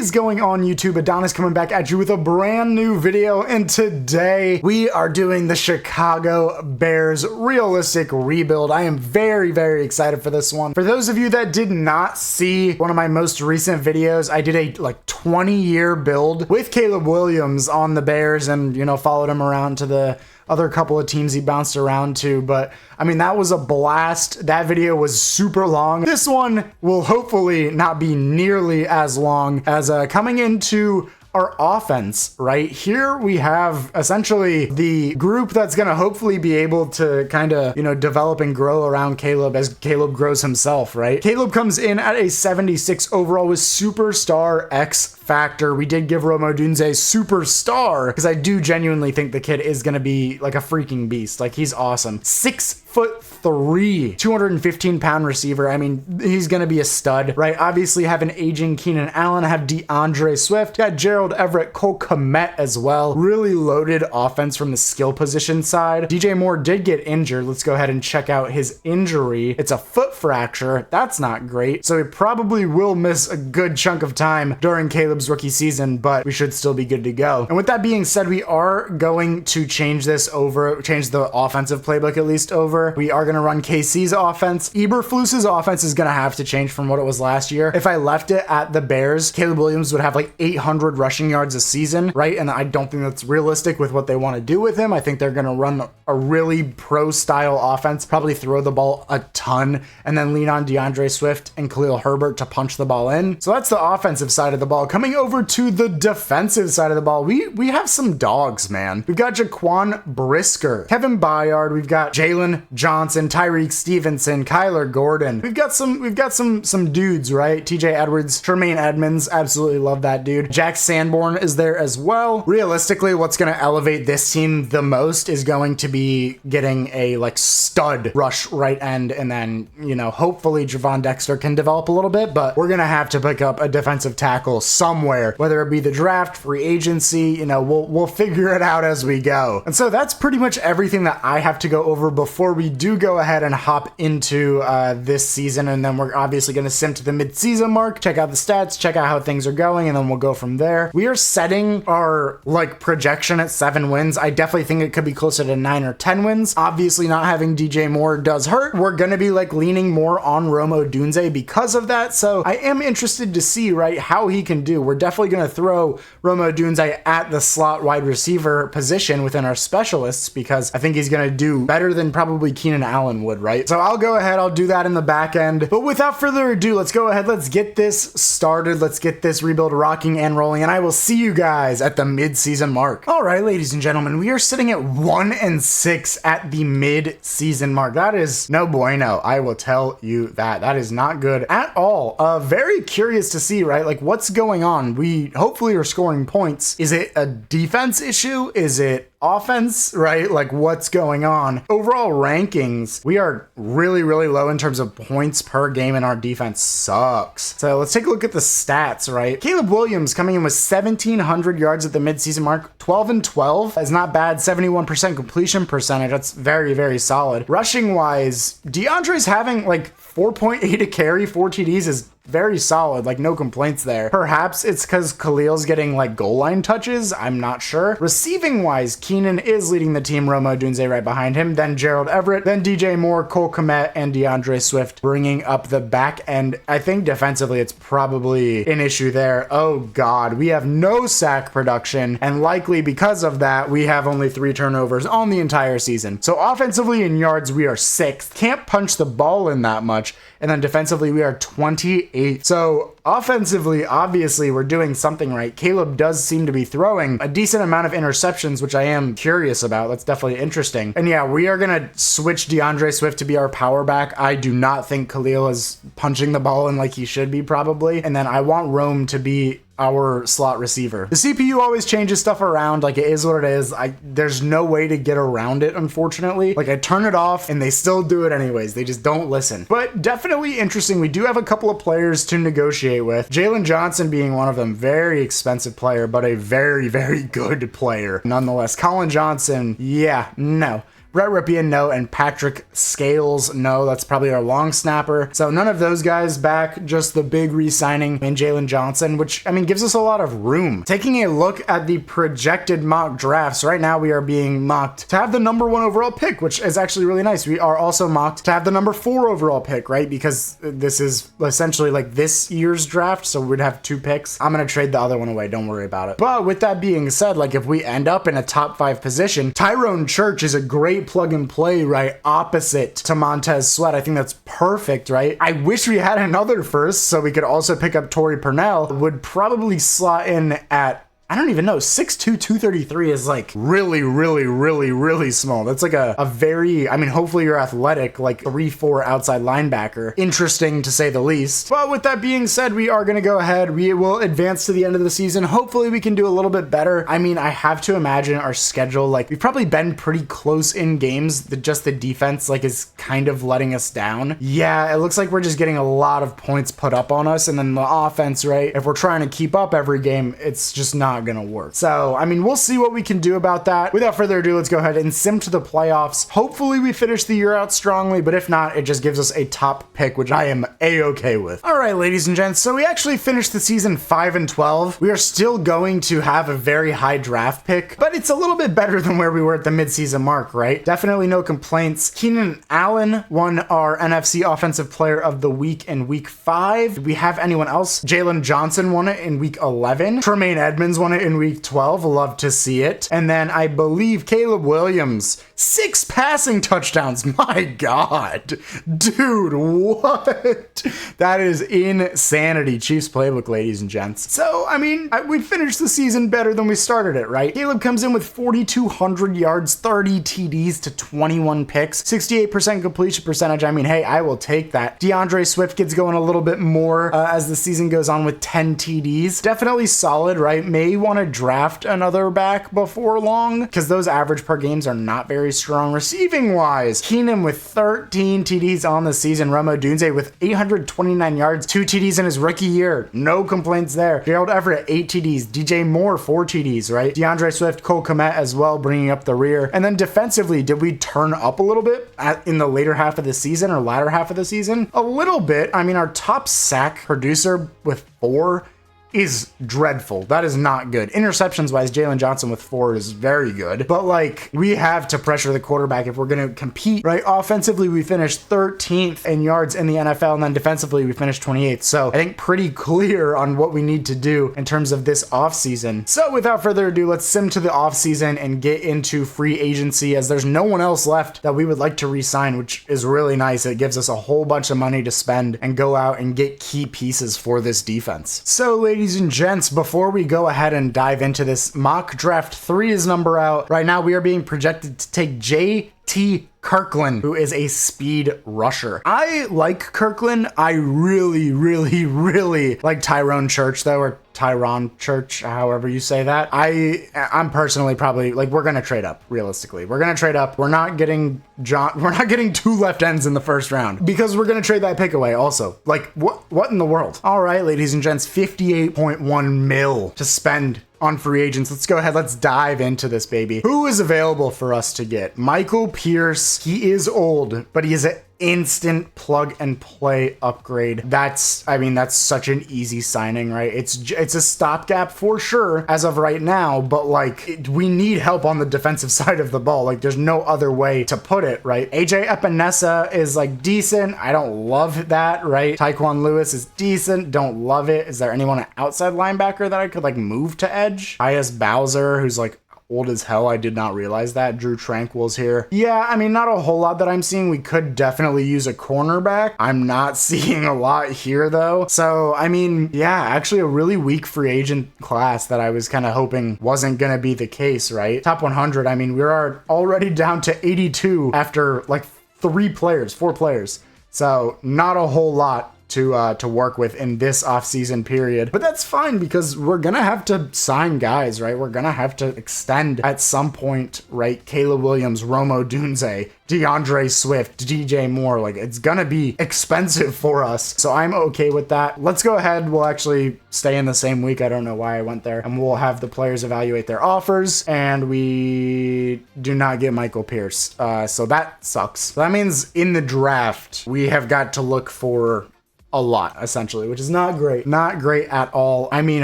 is going on, YouTube? Adonis coming back at you with a brand new video, and today we are doing the Chicago Bears realistic rebuild. I am very, very excited for this one. For those of you that did not see one of my most recent videos, I did a 20-year build with Caleb Williams on the Bears and, you know, followed him around to the other couple of teams he bounced around to. But I mean, that was a blast. That video was super long. This one will hopefully not be nearly as long as coming into our offense. Right here we have essentially the group that's going to hopefully be able to kind of, you know, develop and grow around Caleb as Caleb grows himself. Right, Caleb comes in at a 76 overall with superstar X factor. We did give Rome Odunze superstar because I do genuinely think the kid is going to be like a freaking beast. Like, he's awesome. 6'3", 215-pound receiver. I mean, he's going to be a stud, right? Obviously have an aging Keenan Allen, have DeAndre Swift, got Gerald Everett, Cole Kmet as well. Really loaded offense from the skill position side. DJ Moore did get injured. Let's go ahead and check out his injury. It's a foot fracture. That's not great. So he probably will miss a good chunk of time during Caleb's rookie season, but we should still be good to go. And with that being said, we are going to change this over, change the offensive playbook at least over. We are going to run KC's offense. Eberflus's offense is going to have to change from what it was last year. If I left it at the Bears, Caleb Williams would have like 800 rushing yards a season, right? And I don't think that's realistic with what they want to do with him. I think they're going to run a really pro style offense, probably throw the ball a ton, and then lean on DeAndre Swift and Khalil Herbert to punch the ball in. So that's the offensive side of the ball. Coming over to the defensive side of the ball, we have some dogs, man. We've got Jaquan Brisker, Kevin Byard, we've got Jalen Johnson, Tyreek Stevenson, Kyler Gordon. We've got some dudes, right? TJ Edwards, Tremaine Edmonds, absolutely love that dude. Jack Sanborn is there as well. Realistically, what's going to elevate this team the most is going to be getting a like stud rush right end, and then, you know, hopefully Javon Dexter can develop a little bit, but we're going to have to pick up a defensive tackle somewhere, whether it be the draft, free agency, you know, we'll figure it out as we go. And so that's pretty much everything that I have to go over before we do go ahead and hop into this season. And then we're obviously going to sim to the mid-season mark, check out the stats, check out how things are going, and then we'll go from there. We are setting our like projection at 7 wins. I definitely think it could be closer to 9 or 10 wins. Obviously not having DJ Moore does hurt. We're going to be like leaning more on Rome Odunze because of that. So I am interested to see, right, how he can do. We're definitely going to throw Rome Odunze at the slot wide receiver position within our specialists because I think he's going to do better than probably Keenan Allen would, right? So I'll go ahead, I'll do that in the back end. But without further ado, let's go ahead, let's get this started. Let's get this rebuild rocking and rolling, and I will see you guys at the mid-season mark. All right, ladies and gentlemen, we are sitting at 1-6 at the mid-season mark. That is no bueno. I will tell you that. That is not good at all. Very curious to see, right? Like, what's going on? We hopefully are scoring points. Is it a defense issue? Is it offense, right? Like, what's going on? Overall rankings, we are really, really low in terms of points per game, and our defense sucks. So let's take a look at the stats, right? Caleb Williams coming in with 1,700 yards at the midseason mark, 12-12 is not bad. 71% completion percentage. That's very, very solid. Rushing wise, DeAndre's having like 4.8 a carry, 4 TDs is very solid, like no complaints there. Perhaps it's because Khalil's getting like goal line touches, I'm not sure. Receiving wise, Keenan is leading the team, Rome Odunze right behind him, then Gerald Everett, then DJ Moore, Cole Kmet, and DeAndre Swift bringing up the back end. I think defensively it's probably an issue there. Oh god, we have no sack production, and likely because of that we have only 3 turnovers on the entire season. So offensively in yards we are 6th, can't punch the ball in that much, and then defensively we are 28th. So offensively, obviously, we're doing something right. Caleb does seem to be throwing a decent amount of interceptions, which I am curious about. That's definitely interesting. And yeah, we are going to switch DeAndre Swift to be our power back. I do not think Khalil is punching the ball in like he should be, probably. And then I want Rome to be our slot receiver. The CPU always changes stuff around, like it is what it is. There's no way to get around it, unfortunately. Like I turn it off and they still do it anyways. They just don't listen. But definitely interesting. We do have a couple of players to negotiate with. Jalen Johnson being one of them. Very expensive player, but a very, very good player nonetheless. Colin Johnson, yeah, no. Brett Ripien, no, and Patrick Scales, no. That's probably our long snapper. So none of those guys back, just the big re-signing in Jalen Johnson, which, I mean, gives us a lot of room. Taking a look at the projected mock drafts, right now we are being mocked to have the #1 overall pick, which is actually really nice. We are also mocked to have the #4 overall pick, right? Because this is essentially like this year's draft, so we'd have 2 picks. I'm gonna trade the other one away, don't worry about it. But with that being said, like if we end up in a top 5 position, Tyrone Church is a great plug and play, right? Opposite to Montez Sweat. I think that's perfect, right? I wish we had another first so we could also pick up Torrey Purnell. Would probably slot in at, I don't even know, 6'2", 233 is like really, really, really, really small. That's like a very, I mean, hopefully you're athletic, like 3'4" outside linebacker. Interesting to say the least. But with that being said, we are gonna go ahead. We will advance to the end of the season. Hopefully we can do a little bit better. I mean, I have to imagine our schedule, like we've probably been pretty close in games. Just the defense like is kind of letting us down. Yeah, it looks like we're just getting a lot of points put up on us. And then the offense, right? If we're trying to keep up every game, it's just not gonna work. So, I mean, we'll see what we can do about that. Without further ado, let's go ahead and sim to the playoffs. Hopefully we finish the year out strongly, but if not, it just gives us a top pick, which I am a-okay with. All right, ladies and gents, so we actually finished the season 5-12. We are still going to have a very high draft pick, but it's a little bit better than where we were at the midseason mark, right? Definitely no complaints. Keenan Allen won our NFC Offensive Player of the Week in week 5. Do we have anyone else? Jalen Johnson won it in week 11. Tremaine Edmonds won it in week 12. Love to see it. And then I believe Caleb Williams, 6 passing touchdowns. My God. Dude, what? That is insanity. Chiefs playbook, ladies and gents. So, I mean, we finished the season better than we started it, right? Caleb comes in with 4,200 yards, 30 TDs to 21 picks, 68% completion percentage. I mean, hey, I will take that. DeAndre Swift gets going a little bit more as the season goes on with 10 TDs. Definitely solid, right? May want to draft another back before long because those average per games are not very strong receiving wise. Keenum with 13 TDs on the season. Romo Dunze with 829 yards, 2 TDs in his rookie year. No complaints there. Gerald Everett, 8 TDs. DJ Moore, 4 TDs, right? DeAndre Swift, Cole Kmet as well, bringing up the rear. And then defensively, did we turn up a little bit in the later half of the season or latter half of the season? A little bit. I mean, our top sack producer with 4 is dreadful. That is not good. Interceptions wise, Jalen Johnson with 4 is very good, but like we have to pressure the quarterback if we're going to compete, right? Offensively, we finished 13th in yards in the NFL, and then defensively, we finished 28th. So I think pretty clear on what we need to do in terms of this offseason. So without further ado, let's sim to the offseason and get into free agency, as there's no one else left that we would like to re-sign, which is really nice. It gives us a whole bunch of money to spend and go out and get key pieces for this defense. So ladies and gents, before we go ahead and dive into this, mock draft 3 is number out. Right now we are being projected to take J.T. Kirkland, who is a speed rusher. I like Kirkland. I really, really, really like Tyrone Church though, or Tyron Church, however you say that. I'm personally probably like, we're gonna trade up. Realistically, we're gonna trade up. We're not getting 2 left ends in the first round because we're gonna trade that pick away. Also, like what in the world? All right, ladies and gents, 58.1 mil to spend on free agents. Let's go ahead. Let's dive into this baby. Who is available for us to get? Michael Pierce. He is old, but he is an instant plug and play upgrade. That's such an easy signing, right? It's a stopgap for sure as of right now, but like we need help on the defensive side of the ball. Like there's no other way to put it, right? AJ Epinesa is like decent. I don't love that, right? Tyquan Lewis is decent. Don't love it. Is there anyone outside linebacker that I could like move to edge? I.S. Bowser, who's like old as hell. I did not realize that. Drew Tranquil's here. Yeah, I mean, not a whole lot that I'm seeing. We could definitely use a cornerback. I'm not seeing a lot here though. So, I mean, yeah, actually a really weak free agent class that I was kind of hoping wasn't going to be the case, right? Top 100, I mean, we are already down to 82 after like 4 players. So not a whole lot to work with in this offseason period. But that's fine because we're gonna have to sign guys, right? We're gonna have to extend at some point, right? Caleb Williams, Romo Dunze, DeAndre Swift, DJ Moore. Like, it's gonna be expensive for us. So I'm okay with that. Let's go ahead. We'll actually stay in the same week. I don't know why I went there. And we'll have the players evaluate their offers. And we do not get Michael Pierce. So that sucks. So that means in the draft, we have got to look for a lot, essentially, which is not great. Not great at all. I mean,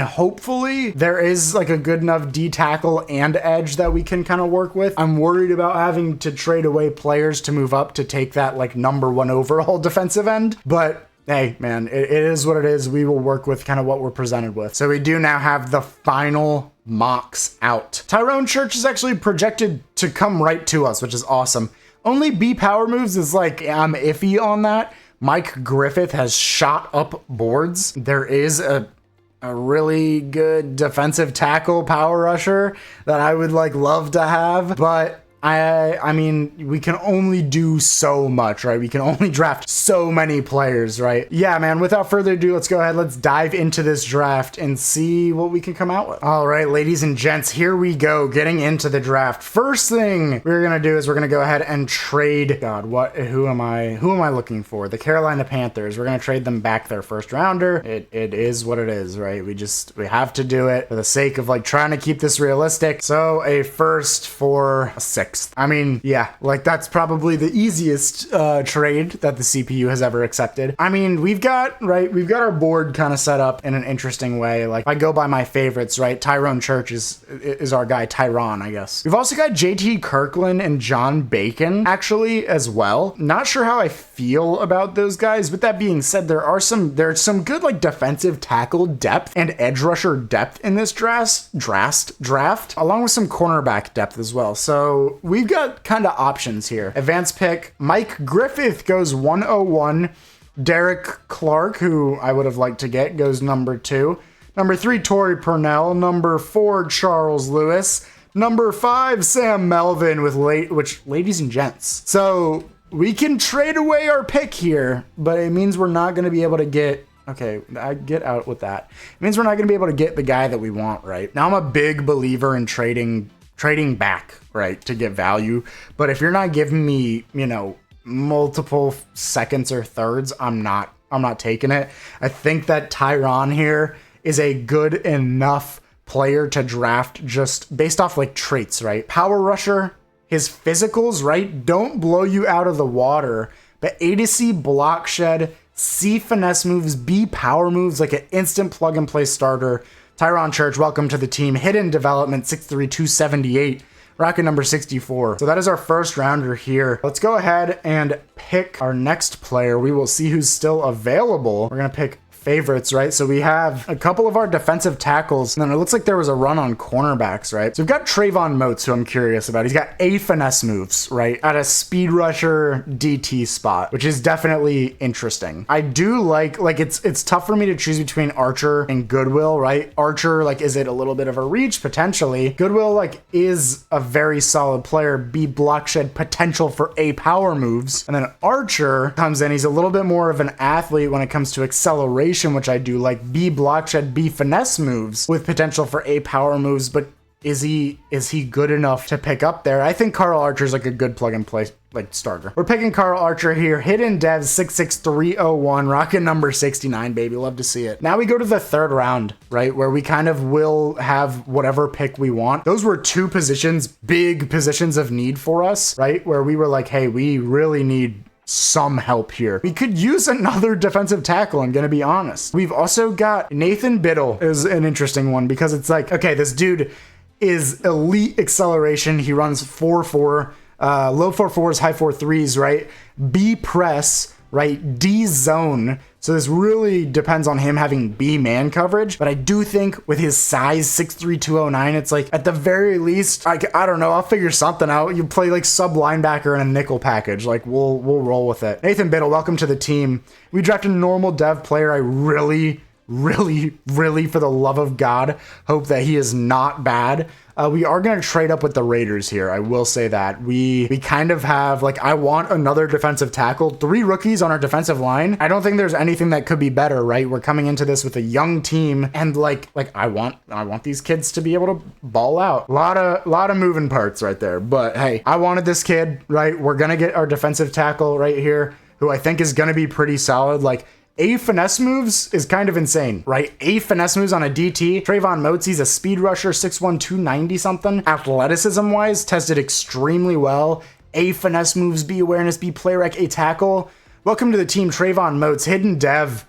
hopefully there is like a good enough D tackle and edge that we can kind of work with. I'm worried about having to trade away players to move up to take that like #1 overall defensive end, but hey, man, it is what it is. We will work with kind of what we're presented with. So we do now have the final mocks out. Tyrone Church is actually projected to come right to us, which is awesome. Only B power moves is like, I'm iffy on that. Mike Griffith has shot up boards. There is a really good defensive tackle power rusher that I would like love to have, but I mean, we can only do so much, right? We can only draft so many players, right? Yeah, man, without further ado, let's go ahead. Let's dive into this draft and see what we can come out with. All right, ladies and gents, here we go, getting into the draft. First thing we're going to do is we're going to go ahead and trade, who am I looking for? The Carolina Panthers. We're going to trade them back their first rounder. It is what it is, right? We have to do it for the sake of like trying to keep this realistic. So a first for a sixth. I mean, yeah, like that's probably the easiest trade that the CPU has ever accepted. I mean, we've got our board kind of set up in an interesting way. Like, if I go by my favorites, right? Tyrone Church is our guy, Tyron, I guess. We've also got JT Kirkland and John Bacon actually as well. Not sure how I feel about those guys. With that being said, there's some good like defensive tackle depth and edge rusher depth in this draft, along with some cornerback depth as well. So we've got kind of options here. Advanced pick, Mike Griffith goes 101. Derek Clark, who I would have liked to get, goes #2. #3, Torrey Purnell. #4, Charles Lewis. #5, Sam Melvin which ladies and gents. So we can trade away our pick here, but it means we're not going to be able to get, okay, I get out with that. It means we're not going to be able to get the guy that we want, right? Now I'm a big believer in trading back, right, to get value. But if you're not giving me, multiple seconds or thirds, I'm not taking it. I think that Tyron here is a good enough player to draft just based off like traits, right? Power rusher, his physicals, right, don't blow you out of the water, but A to C block shed, C finesse moves, B power moves, like an instant plug and play starter. Tyrone Church, welcome to the team. Hidden development, 6'3", 278. Rocket number 64. So that is our first rounder here. Let's go ahead and pick our next player. We will see who's still available. We're going to pick favorites, right? So we have a couple of our defensive tackles, and then it looks like there was a run on cornerbacks, right? So we've got Trayvon Moats, who I'm curious about. He's got A finesse moves, right? At a speed rusher DT spot, which is definitely interesting. I do like it's tough for me to choose between Archer and Goodwill, right? Archer, like, is it a little bit of a reach? Potentially. Goodwill, like, is a very solid player. B block shed potential for A power moves. And then Archer comes in. He's a little bit more of an athlete when it comes to acceleration, which I do like. B block shed, B finesse moves with potential for A power moves, but is he good enough to pick up there? I think Carl Archer's like a good plug and play like starter. We're picking Carl Archer here. Hidden devs 66301, rocket number 69, baby. Love to see it. Now we go to the third round, right? Where we kind of will have whatever pick we want. Those were two positions, big positions of need for us, right? Where we were like, hey, we really need some help here. We could use another defensive tackle, I'm gonna be honest. We've also got Nathan Biddle is an interesting one because it's like, okay, this dude is elite acceleration. He runs 4.4, low 4.4s, high 4.3s, right? B press, right? D zone. So this really depends on him having B man coverage, but I do think with his size, 6'3", 209, it's like at the very least, I don't know, I'll figure something out. You play like sub linebacker in a nickel package, like we'll roll with it. Nathan Biddle, welcome to the team. We drafted a normal dev player I really really, really, for the love of God, hope that he is not bad. We are going to trade up with the Raiders here. I will say that. We kind of have, like, I want another defensive tackle. 3 rookies on our defensive line. I don't think there's anything that could be better, right? We're coming into this with a young team, and like I want these kids to be able to ball out. A lot of moving parts right there. But hey, I wanted this kid, right? We're going to get our defensive tackle right here, who I think is going to be pretty solid. Like, A finesse moves is kind of insane, right? A finesse moves on a DT. Trayvon Motes, he's a speed rusher, 6'1", 290 something. Athleticism wise, tested extremely well. A finesse moves, B awareness, B play rec, A tackle. Welcome to the team, Trayvon Motes, hidden dev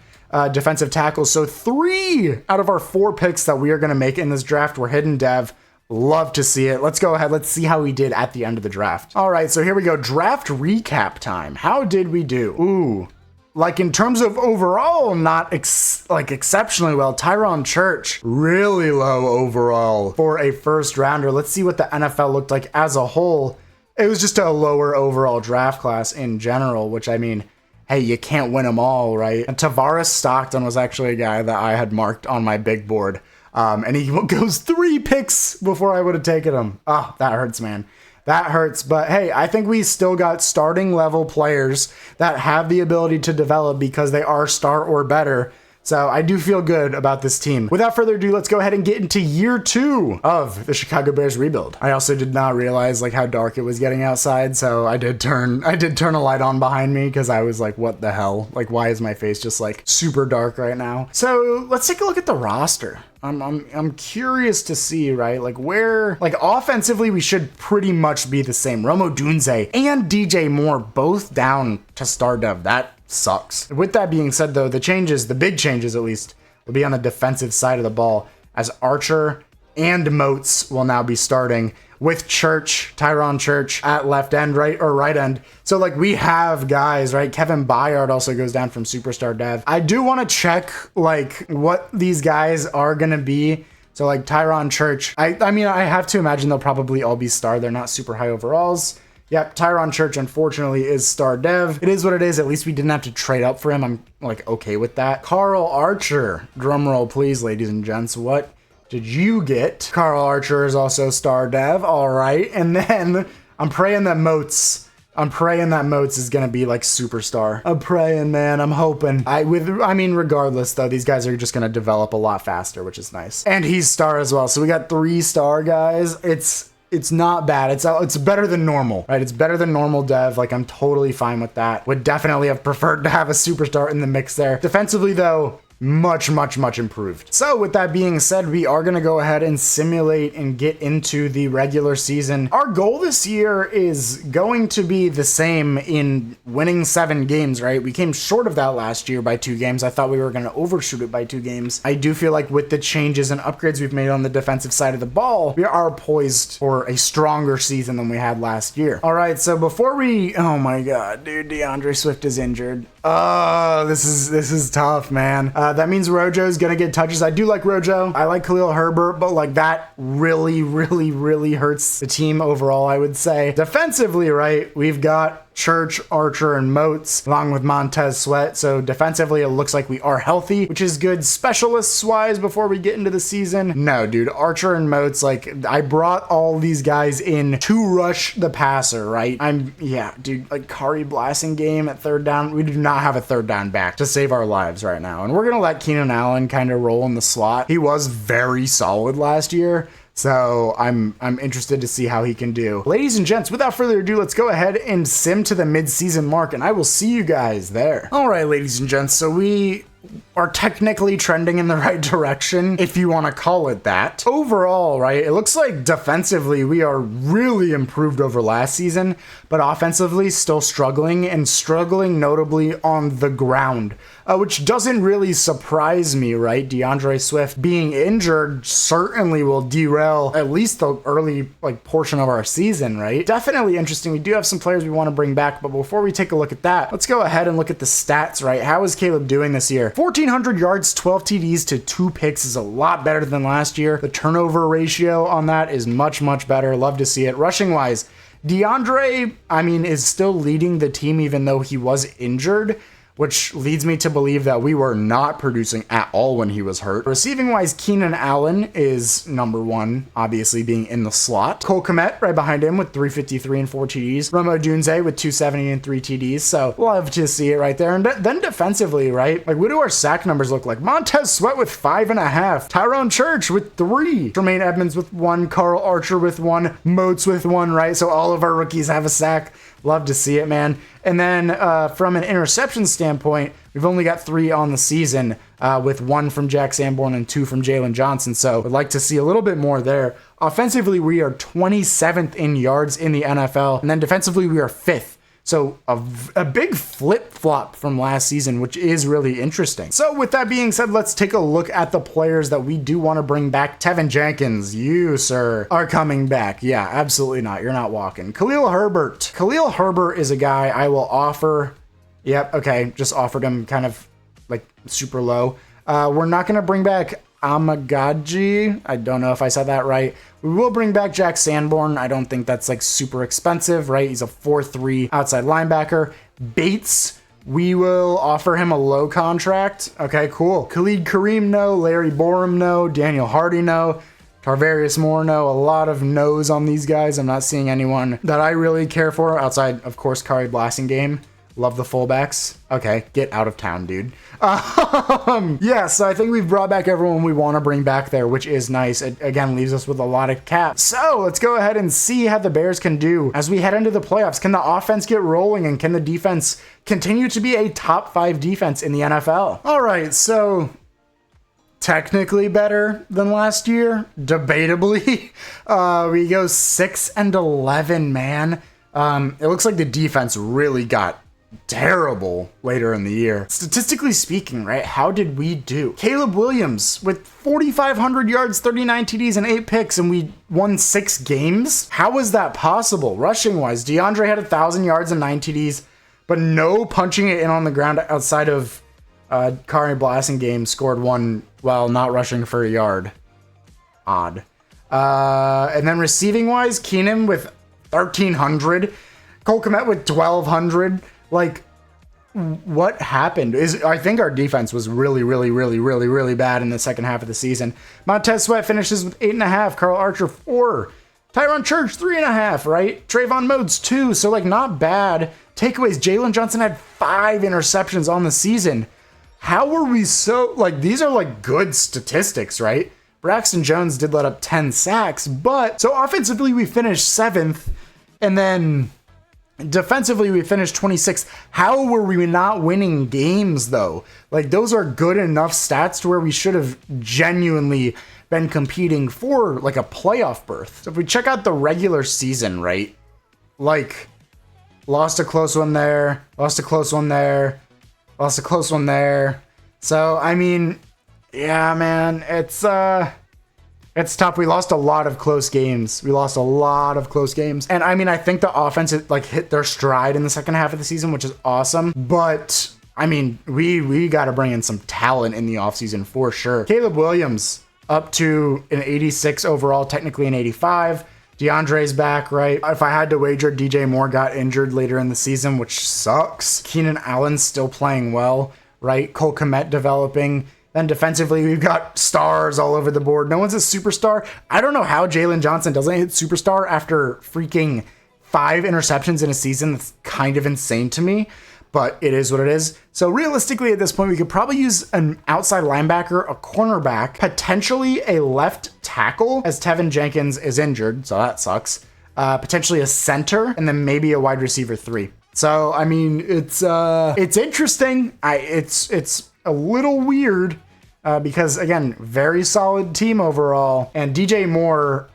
defensive tackle. So 3 out of our 4 picks that we are going to make in this draft were hidden dev. Love to see it. Let's go ahead. Let's see how we did at the end of the draft. All right, so here we go. Draft recap time. How did we do? Ooh. Like, in terms of overall, not exceptionally well. Tyron Church, really low overall for a first rounder. Let's see what the NFL looked like as a whole. It was just a lower overall draft class in general, which, I mean, hey, you can't win them all, right? And Tavares Stockton was actually a guy that I had marked on my big board. And he goes 3 picks before I would have taken him. Oh, that hurts, man. That hurts, but hey, I think we still got starting level players that have the ability to develop because they are star or better. So I do feel good about this team. Without further ado, let's go ahead and get into year 2 of the Chicago Bears rebuild. I also did not realize like how dark it was getting outside, so I did turn a light on behind me because I was like, what the hell? Like, why is my face just like super dark right now? So let's take a look at the roster. I'm curious to see, right? Like, where, like, offensively, we should pretty much be the same. Rome Odunze and DJ Moore both down to star dev. That sucks. With that being said, though, the changes, the big changes at least, will be on the defensive side of the ball, as Archer and Motes will now be starting with Tyron Church at left end, right end. So like we have guys, right? Kevin Byard also goes down from superstar dev. I do want to check like what these guys are going to be. So like Tyron Church, I mean, I have to imagine they'll probably all be star. They're not super high overalls. Yep, Tyron Church, unfortunately, is star dev. It is what it is. At least we didn't have to trade up for him. I'm like okay with that. Carl Archer, drum roll please, ladies and gents. What did you get? Carl Archer is also star dev. All right. And then I'm praying that Motes is going to be like superstar. I'm praying, man. I'm hoping. I mean, regardless though, these guys are just going to develop a lot faster, which is nice. And he's star as well. So we got 3 star guys. It's not bad. It's better than normal, right? It's better than normal dev. Like, I'm totally fine with that. Would definitely have preferred to have a superstar in the mix there. Defensively though, much improved. So with that being said, we are going to go ahead and simulate and get into the regular season. Our goal this year is going to be the same in winning 7 games, right? We came short of that last year by 2 games. I thought we were going to overshoot it by 2 games. I do feel like with the changes and upgrades we've made on the defensive side of the ball, we are poised for a stronger season than we had last year. All right, so before we, oh my God, dude, DeAndre Swift is injured. Oh, this is tough, man. That means Rojo's gonna get touches. I do like Rojo. I like Khalil Herbert, but like that really hurts the team overall, I would say. Defensively, right, we've got Church, Archer, and Motes, along with Montez Sweat. So defensively, it looks like we are healthy, which is good. Specialists-wise, before we get into the season, no, dude, Archer and Motes, like, I brought all these guys in to rush the passer, right? Yeah, dude, like, Kari Blasingame at 3rd down. We do not have a 3rd down back to save our lives right now. And we're going to let Keenan Allen kind of roll in the slot. He was very solid last year. So I'm interested to see how he can do. Ladies and gents, without further ado, let's go ahead and sim to the mid-season mark, and I will see you guys there. All right, ladies and gents, so we are technically trending in the right direction, if you want to call it that. Overall, right, it looks like defensively we are really improved over last season, but offensively still struggling, and struggling notably on the ground, which doesn't really surprise me, right? DeAndre Swift being injured certainly will derail at least the early portion of our season, right? Definitely interesting. We do have some players we want to bring back, but before we take a look at that, let's go ahead and look at the stats, right? How is Caleb doing this year? 1,400 yards, 12 TDs to 2 picks is a lot better than last year. The turnover ratio on that is much better. Love to see it. Rushing wise, DeAndre, I mean, is still leading the team even though he was injured. which leads me to believe that we were not producing at all when he was hurt. Receiving wise, Keenan Allen is number one, obviously being in the slot. Cole Kmet right behind him with 353 and 4 TDs. Rome Odunze with 270 and 3 TDs. So love to see it right there. And then defensively, right? Like, what do our sack numbers look like? Montez Sweat with 5.5. Tyrone Church with 3. Jermaine Edmonds with 1. Carl Archer with 1. Moats with 1, right? So all of our rookies have a sack. Love to see it, man. And then from an interception standpoint, we've only got 3 on the season, with 1 from Jack Sanborn and 2 from Jalen Johnson. So I'd like to see a little bit more there. Offensively, we are 27th in yards in the NFL. And then defensively, we are 5th. So a big flip-flop from last season, which is really interesting. So with that being said, let's take a look at the players that we do want to bring back. Tevin Jenkins, you, sir, are coming back. Yeah, absolutely not. You're not walking. Khalil Herbert. Khalil Herbert is a guy I will offer. Yep, okay, just offered him kind of like super low. We're not going to bring back Amagaji. I don't know if I said that right. We will bring back Jack Sanborn. I don't think that's like super expensive, right? He's a 4-3 outside linebacker. Bates, we will offer him a low contract. Okay, cool. Khalid Kareem, no. Larry Borum, no. Daniel Hardy, no. Tarvarius Moore, no. A lot of no's on these guys. I'm not seeing anyone that I really care for outside, of course, Kari Blasingame. Love the fullbacks. Okay, get out of town, dude. Yeah, so I think we've brought back everyone we want to bring back there, which is nice. It, again, leaves us with a lot of cap. So let's go ahead and see how the Bears can do as we head into the playoffs. Can the offense get rolling, and can the defense continue to be a top 5 defense in the NFL? All right, so technically better than last year, debatably. We go 6-11, man. It looks like the defense really got terrible later in the year. Statistically speaking, right? How did we do? Caleb Williams with 4,500 yards, 39 TDs, and 8 picks, and we won 6 games? How was that possible? Rushing wise, DeAndre had 1,000 yards and 9 TDs, but no punching it in on the ground outside of Kari Blasingame scored 1 while not rushing for a yard. Odd. And then receiving wise, Keenan with 1,300, Cole Kmet with 1,200. Like, what happened? I think our defense was really bad in the second half of the season. Montez Sweat finishes with 8.5. Carl Archer 4. Tyrone Church 3.5. Right? Trayvon Modes 2. So like not bad. Takeaways: Jalen Johnson had 5 interceptions on the season. How were we so like? These are like good statistics, right? Braxton Jones did let up 10 sacks, but so offensively we finished 7th, and then defensively, we finished 26th. How were we not winning games, though? Like, those are good enough stats to where we should have genuinely been competing for, like, a playoff berth. So if we check out the regular season, right? Like, lost a close one there, lost a close one there, lost a close one there. So, I mean, yeah, man, it's tough. We lost a lot of close games. And I mean, I think the offense like hit their stride in the second half of the season, which is awesome. But I mean, we got to bring in some talent in the offseason for sure. Caleb Williams up to an 86 overall, technically an 85. DeAndre's back, right? If I had to wager, DJ Moore got injured later in the season, which sucks. Keenan Allen's still playing well, right? Cole Kmet developing. Then defensively, we've got stars all over the board. No one's a superstar. I don't know how Jalen Johnson doesn't hit superstar after freaking 5 interceptions in a season. That's kind of insane to me, but it is what it is. So realistically, at this point, we could probably use an outside linebacker, a cornerback, potentially a left tackle, as Tevin Jenkins is injured, so that sucks. Potentially a center, and then maybe a wide receiver 3. So, I mean, it's interesting. It's a little weird because, again, very solid team overall. And DJ Moore,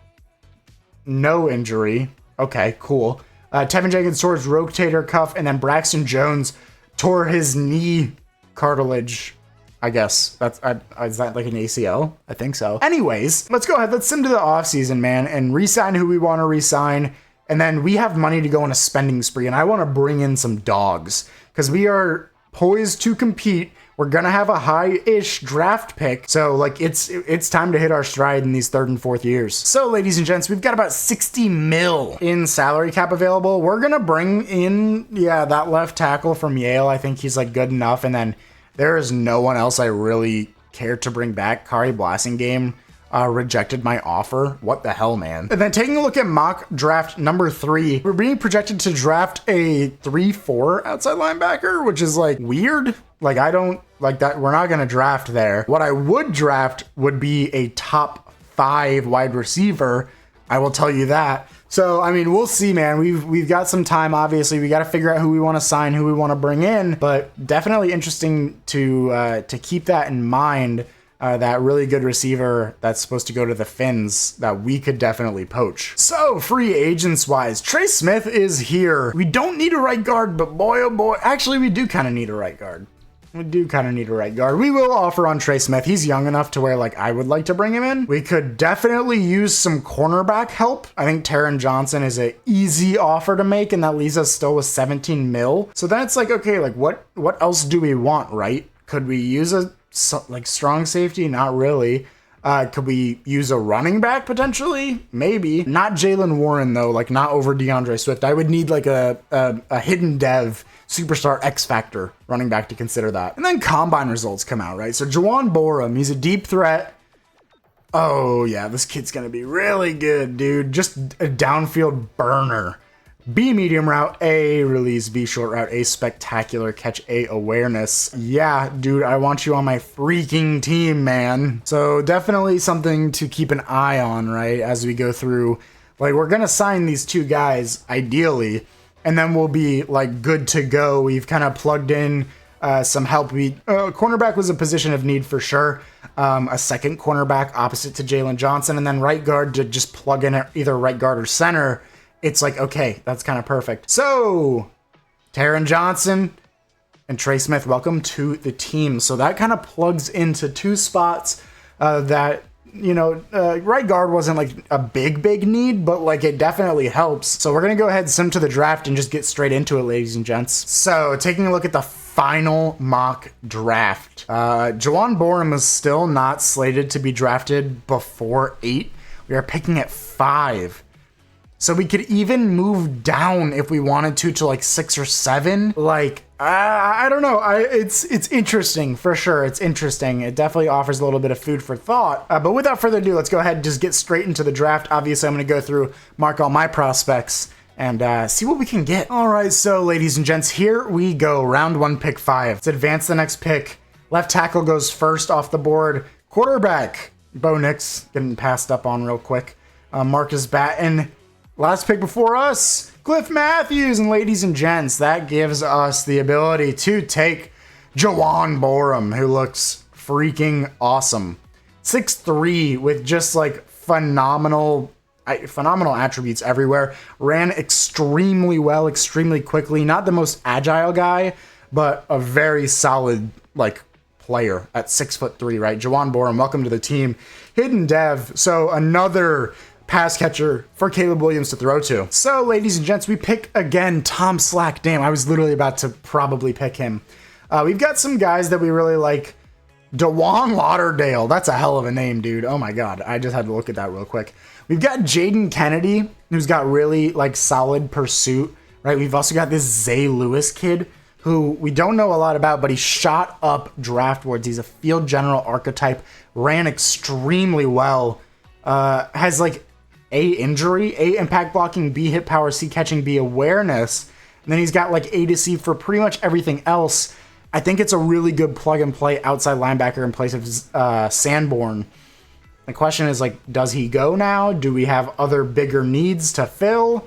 no injury. Okay, cool. Tevin Jenkins tore his rotator cuff, and then Braxton Jones tore his knee cartilage. I guess is that like an ACL? I think so. Anyways, let's go ahead. Let's sim to the offseason, man, and re-sign who we want to re-sign. And then we have money to go on a spending spree, and I want to bring in some dogs because we are poised to compete we're gonna have a high-ish draft pick. So like it's time to hit our stride in these 3rd and 4th years. So ladies and gents, we've got about 60 mil in salary cap available. We're gonna bring in, yeah, that left tackle from Yale. I think he's like good enough. And then there is no one else I really care to bring back. Kari Blasingame rejected my offer. What the hell, man? And then taking a look at mock draft number 3, we're being projected to draft a 3-4 outside linebacker, which is like weird. Like, I don't like that. We're not going to draft there. What I would draft would be a top 5 wide receiver. I will tell you that. So, I mean, we'll see, man. We've got some time, obviously. We got to figure out who we want to sign, who we want to bring in, but definitely interesting to keep that in mind. That really good receiver that's supposed to go to the Finns that we could definitely poach. So, free agents wise, Trey Smith is here. We don't need a right guard, but boy, oh boy, actually we do kind of need a right guard. We do kind of need a right guard. We will offer on Trey Smith. He's young enough to where like I would like to bring him in. We could definitely use some cornerback help. I think Taron Johnson is an easy offer to make, and that leaves us still with 17 mil. So then it's like, okay, like what else do we want, right? Could we use a like strong safety? Not really. Could we use a running back potentially? Maybe. Not Jalen Warren though, like not over DeAndre Swift. I would need like a hidden dev superstar X Factor running back to consider that. And then combine results come out, right? So Juwan Borum, he's a deep threat. Oh yeah, this kid's gonna be really good, dude. Just a downfield burner. B medium route, A release, B short route, A spectacular catch, A awareness. Yeah, dude, I want you on my freaking team, man. So definitely something to keep an eye on, right? As we go through, like we're gonna sign these 2 guys ideally, and then we'll be like good to go. We've kind of plugged in some help. Cornerback was a position of need for sure. A second cornerback opposite to Jalen Johnson, and then right guard to just plug in either right guard or center. It's like, okay, that's kind of perfect. So, Taron Johnson and Trey Smith, welcome to the team. So that kind of plugs into 2 spots that, you know, right guard wasn't like a big need, but like it definitely helps. So we're going to go ahead and sim to the draft and just get straight into it, ladies and gents. So taking a look at the final mock draft. Juwan Borum is still not slated to be drafted before 8. We are picking at 5. So we could even move down if we wanted to like 6 or 7. Like, I don't know. It's interesting for sure. It's interesting. It definitely offers a little bit of food for thought. But without further ado, let's go ahead and just get straight into the draft. Obviously, I'm going to go through, mark all my prospects, and see what we can get. All right, so ladies and gents, here we go. Round 1, pick 5. Let's advance the next pick. Left tackle goes first off the board. Quarterback, Bo Nix, getting passed up on real quick. Marcus Batten. Last pick before us, Cliff Matthews. And ladies and gents, that gives us the ability to take Juwan Borum, who looks freaking awesome. 6'3" with just like phenomenal attributes everywhere. Ran extremely well, extremely quickly. Not the most agile guy, but a very solid like player at 6'3", right? Juwan Borum, welcome to the team. Hidden dev, so another pass catcher for Caleb Williams to throw to. So, ladies and gents, we pick again Tom Slack. Damn, I was literally about to probably pick him. We've got some guys that we really like. DeJuan Lauderdale. That's a hell of a name, dude. Oh my God. I just had to look at that real quick. We've got Jaden Kennedy, who's got really like solid pursuit, right? We've also got this Zay Lewis kid, who we don't know a lot about, but he shot up draft boards. He's a field general archetype, ran extremely well, has like A injury, A impact blocking, B hit power, C catching, B awareness. And then he's got like A to C for pretty much everything else. I think it's a really good plug and play outside linebacker in place of Sanborn. The question is like, does he go now? Do we have other bigger needs to fill?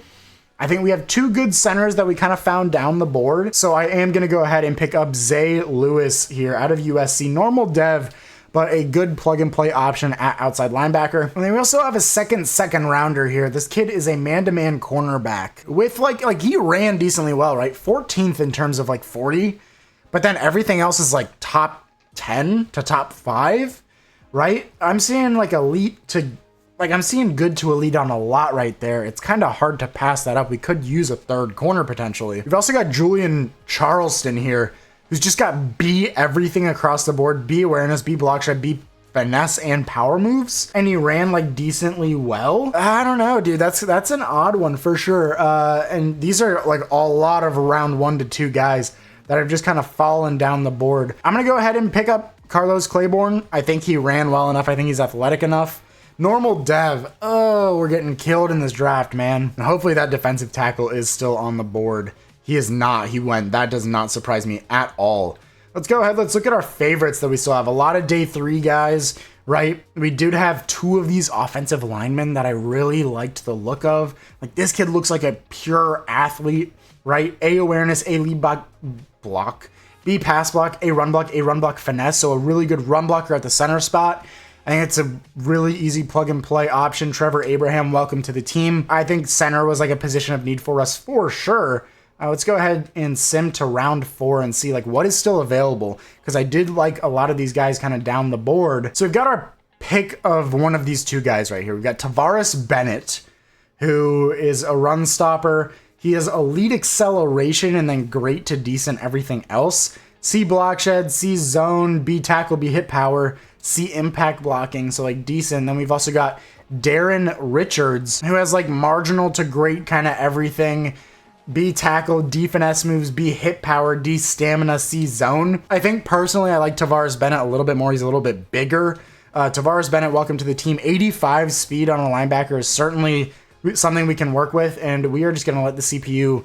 I think we have 2 good centers that we kind of found down the board. So I am going to go ahead and pick up Zay Lewis here out of USC. Normal dev, but a good plug-and-play option at outside linebacker. And then we also have a second rounder here. This kid is a man-to-man cornerback with like he ran decently well, right? 14th in terms of like 40, but then everything else is like top 10 to top 5, right? I'm seeing like elite to like I'm seeing good to elite on a lot right there. It's kind of hard to pass that up. We could use a third corner potentially. We've also got Julian Charleston here. who's just got B everything across the board, B awareness, B block shot, B finesse, and power moves, and he ran like decently well. I don't know, dude. That's an odd one for sure. And these are like a lot of round 1 to 2 guys that have just kind of fallen down the board. I'm gonna go ahead and pick up Carlos Claiborne. I think he ran well enough. I think he's athletic enough. Normal dev. Oh, we're getting killed in this draft, man. And hopefully that defensive tackle is still on the board. He is not. He went. That does not surprise me at all. Let's go ahead. Let's look at our favorites that we still have. A lot of day 3 guys, right? We did have 2 of these offensive linemen that I really liked the look of. Like, this kid looks like a pure athlete, right? A awareness, A lead block, B pass block, A run block finesse. So a really good run blocker at the center spot. I think it's a really easy plug and play option. Trevor Abraham, welcome to the team. I think center was like a position of need for us for sure. Let's go ahead and sim to round 4 and see like what is still available, because I did like a lot of these guys kind of down the board. So we've got our pick of one of these 2 guys right here. We've got Tavares Bennett, who is a run stopper. He has elite acceleration and then great to decent everything else. C block shed, C zone, B tackle, B hit power, C impact blocking, so like decent. Then we've also got Darren Richards, who has like marginal to great kind of everything. B tackle, D finesse moves, B hit power, D stamina, C zone. I think personally I like Tavares Bennett a little bit more. He's a little bit bigger. Tavares Bennett, welcome to the team. 85 speed on a linebacker is certainly something we can work with, and we are just going to let the CPU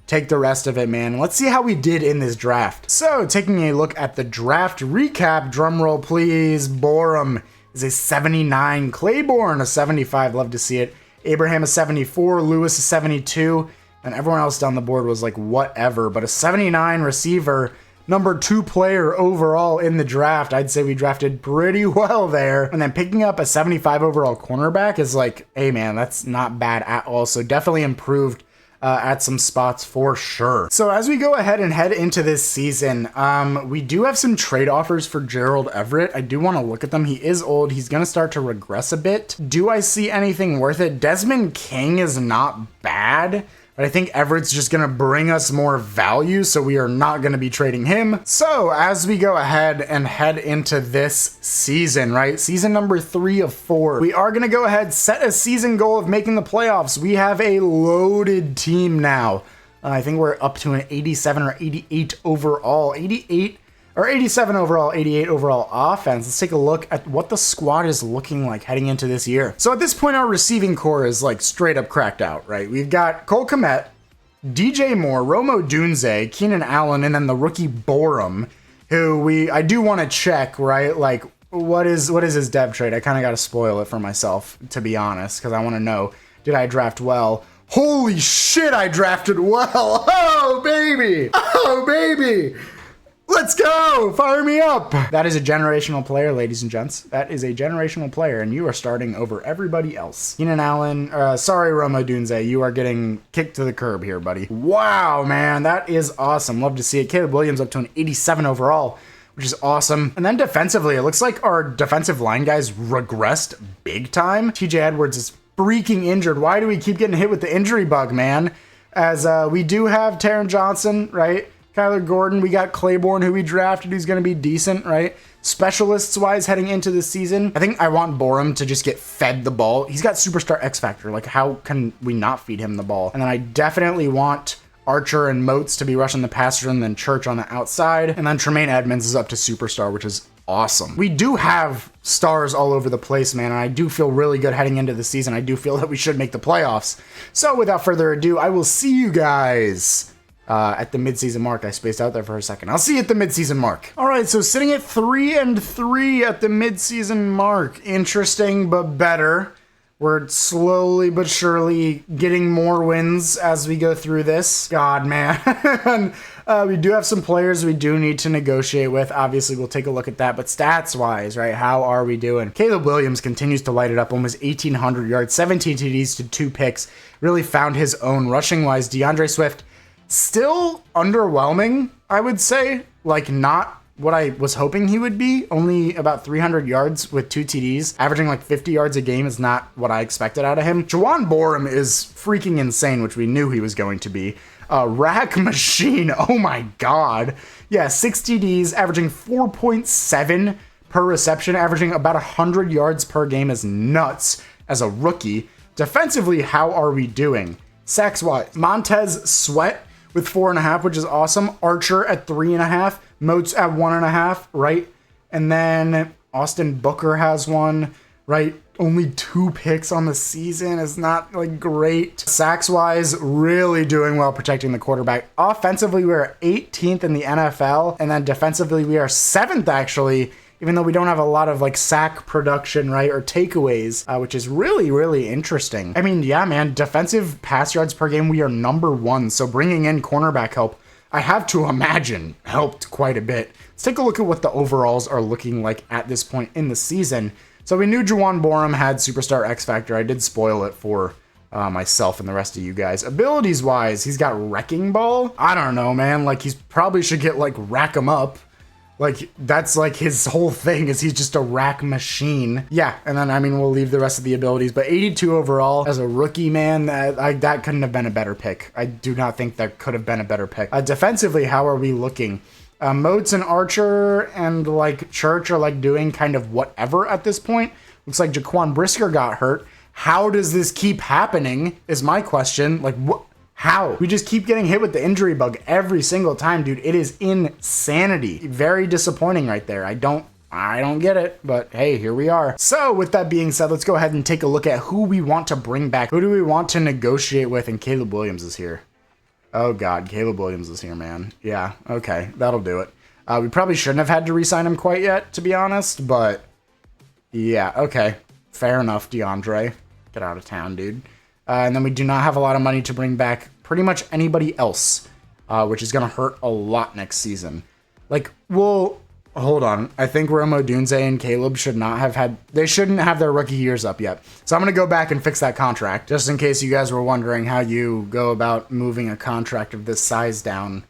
take the rest of it, man. Let's see how we did in this draft. So taking a look at the draft recap, drum roll please. Borum is a 79, Claiborne a 75, love to see it. Abraham a 74, Lewis a 72, and everyone else down the board was like whatever, but a 79 receiver, number 2 player overall in the draft. I'd say we drafted pretty well there. And then picking up a 75 overall cornerback is like, hey man, that's not bad at all. So definitely improved at some spots for sure. So as we go ahead and head into this season, we do have some trade offers for Gerald Everett. I do want to look at them. He is old. He's going to start to regress a bit. Do I see anything worth it? Desmond King is not bad, but I think Everett's just going to bring us more value, so we are not going to be trading him. So as we go ahead and head into this season, right? Season number 3 of 4. We are going to go ahead, set a season goal of making the playoffs. We have a loaded team now. I think we're up to an 87 or 88 overall. 88 or 87 overall, 88 overall offense. Let's take a look at what the squad is looking like heading into this year. So at this point, our receiving core is like straight up cracked out, right? We've got Cole Kmet, DJ Moore, Romo Dunze, Keenan Allen, and then the rookie Borum, who I do want to check, right? Like, what is his dev trade? I kind of got to spoil it for myself, to be honest, because I want to know, did I draft well? Holy shit, I drafted well. Oh, baby. Oh, baby. Let's go! Fire me up! That is a generational player, ladies and gents. That is a generational player, and you are starting over everybody else. Keenan Allen, sorry, Romo Dunze, you are getting kicked to the curb here, buddy. Wow, man, that is awesome. Love to see it. Caleb Williams up to an 87 overall, which is awesome. And then defensively, it looks like our defensive line guys regressed big time. TJ Edwards is freaking injured. Why do we keep getting hit with the injury bug, man? As we do have Taron Johnson, right? Kyler Gordon, we got Claiborne, who we drafted, who's going to be decent, right? Specialists-wise heading into this season, I think I want Borum to just get fed the ball. He's got superstar X Factor. Like, how can we not feed him the ball? And then I definitely want Archer and Moats to be rushing the passer, and then Church on the outside. And then Tremaine Edmonds is up to superstar, which is awesome. We do have stars all over the place, man, and I do feel really good heading into the season. I do feel that we should make the playoffs. So without further ado, I will see you guys at the midseason mark. I spaced out there for a second. I'll see you at the midseason mark. All right, so sitting at 3-3 at the midseason mark. Interesting, but better. We're slowly but surely getting more wins as we go through this. God, man. We do have some players we do need to negotiate with. Obviously, we'll take a look at that. But stats-wise, right, how are we doing? Caleb Williams continues to light it up. Almost 1,800 yards, 17 TDs to 2 picks. Really found his own. Rushing-wise, DeAndre Swift, still underwhelming, I would say. Like, not what I was hoping he would be. Only about 300 yards with 2 TDs. Averaging like 50 yards a game is not what I expected out of him. Juwan Borum is freaking insane, which we knew he was going to be. Rack machine, oh my god. Yeah, 6 TDs, averaging 4.7 per reception, averaging about 100 yards per game is nuts as a rookie. Defensively, how are we doing? Sacks-wise, Montez Sweat with 4.5, which is awesome. Archer at 3.5. Moats at 1.5, right? And then Austin Booker has 1, right? Only 2 picks on the season is not like great. Sacks-wise, really doing well protecting the quarterback. Offensively, we're 18th in the NFL. And then defensively, we are 7th actually, even though we don't have a lot of like sack production, right, or takeaways, which is really, really interesting. I mean, yeah, man, defensive pass yards per game, we are number 1. So bringing in cornerback help, I have to imagine, helped quite a bit. Let's take a look at what the overalls are looking like at this point in the season. So we knew Juwan Borum had Superstar X Factor. I did spoil it for myself and the rest of you guys. Abilities-wise, he's got Wrecking Ball. I don't know, man. Like, he's probably should get, like, Rack 'em Up. Like, that's, like, his whole thing is he's just a rack machine. Yeah, and then, I mean, we'll leave the rest of the abilities. But 82 overall as a rookie, man, that couldn't have been a better pick. I do not think that could have been a better pick. Defensively, how are we looking? Moats and Archer and, like, Church are, like, doing kind of whatever at this point. Looks like Jaquan Brisker got hurt. How does this keep happening is my question. Like, what? How? We just keep getting hit with the injury bug every single time, dude. It is insanity. Very disappointing right there. I don't get it, but hey, here we are. So with that being said, let's go ahead and take a look at who we want to bring back. Who do we want to negotiate with? And Caleb Williams is here. Oh god, Caleb Williams is here, man. Yeah, okay, that'll do it. We probably shouldn't have had to re-sign him quite yet, to be honest, but yeah, okay. Fair enough, DeAndre. Get out of town, dude. And then we do not have a lot of money to bring back pretty much anybody else, which is going to hurt a lot next season. Like, well, hold on. I think Rome Odunze and Caleb shouldn't have their rookie years up yet. So I'm going to go back and fix that contract, just in case you guys were wondering how you go about moving a contract of this size down.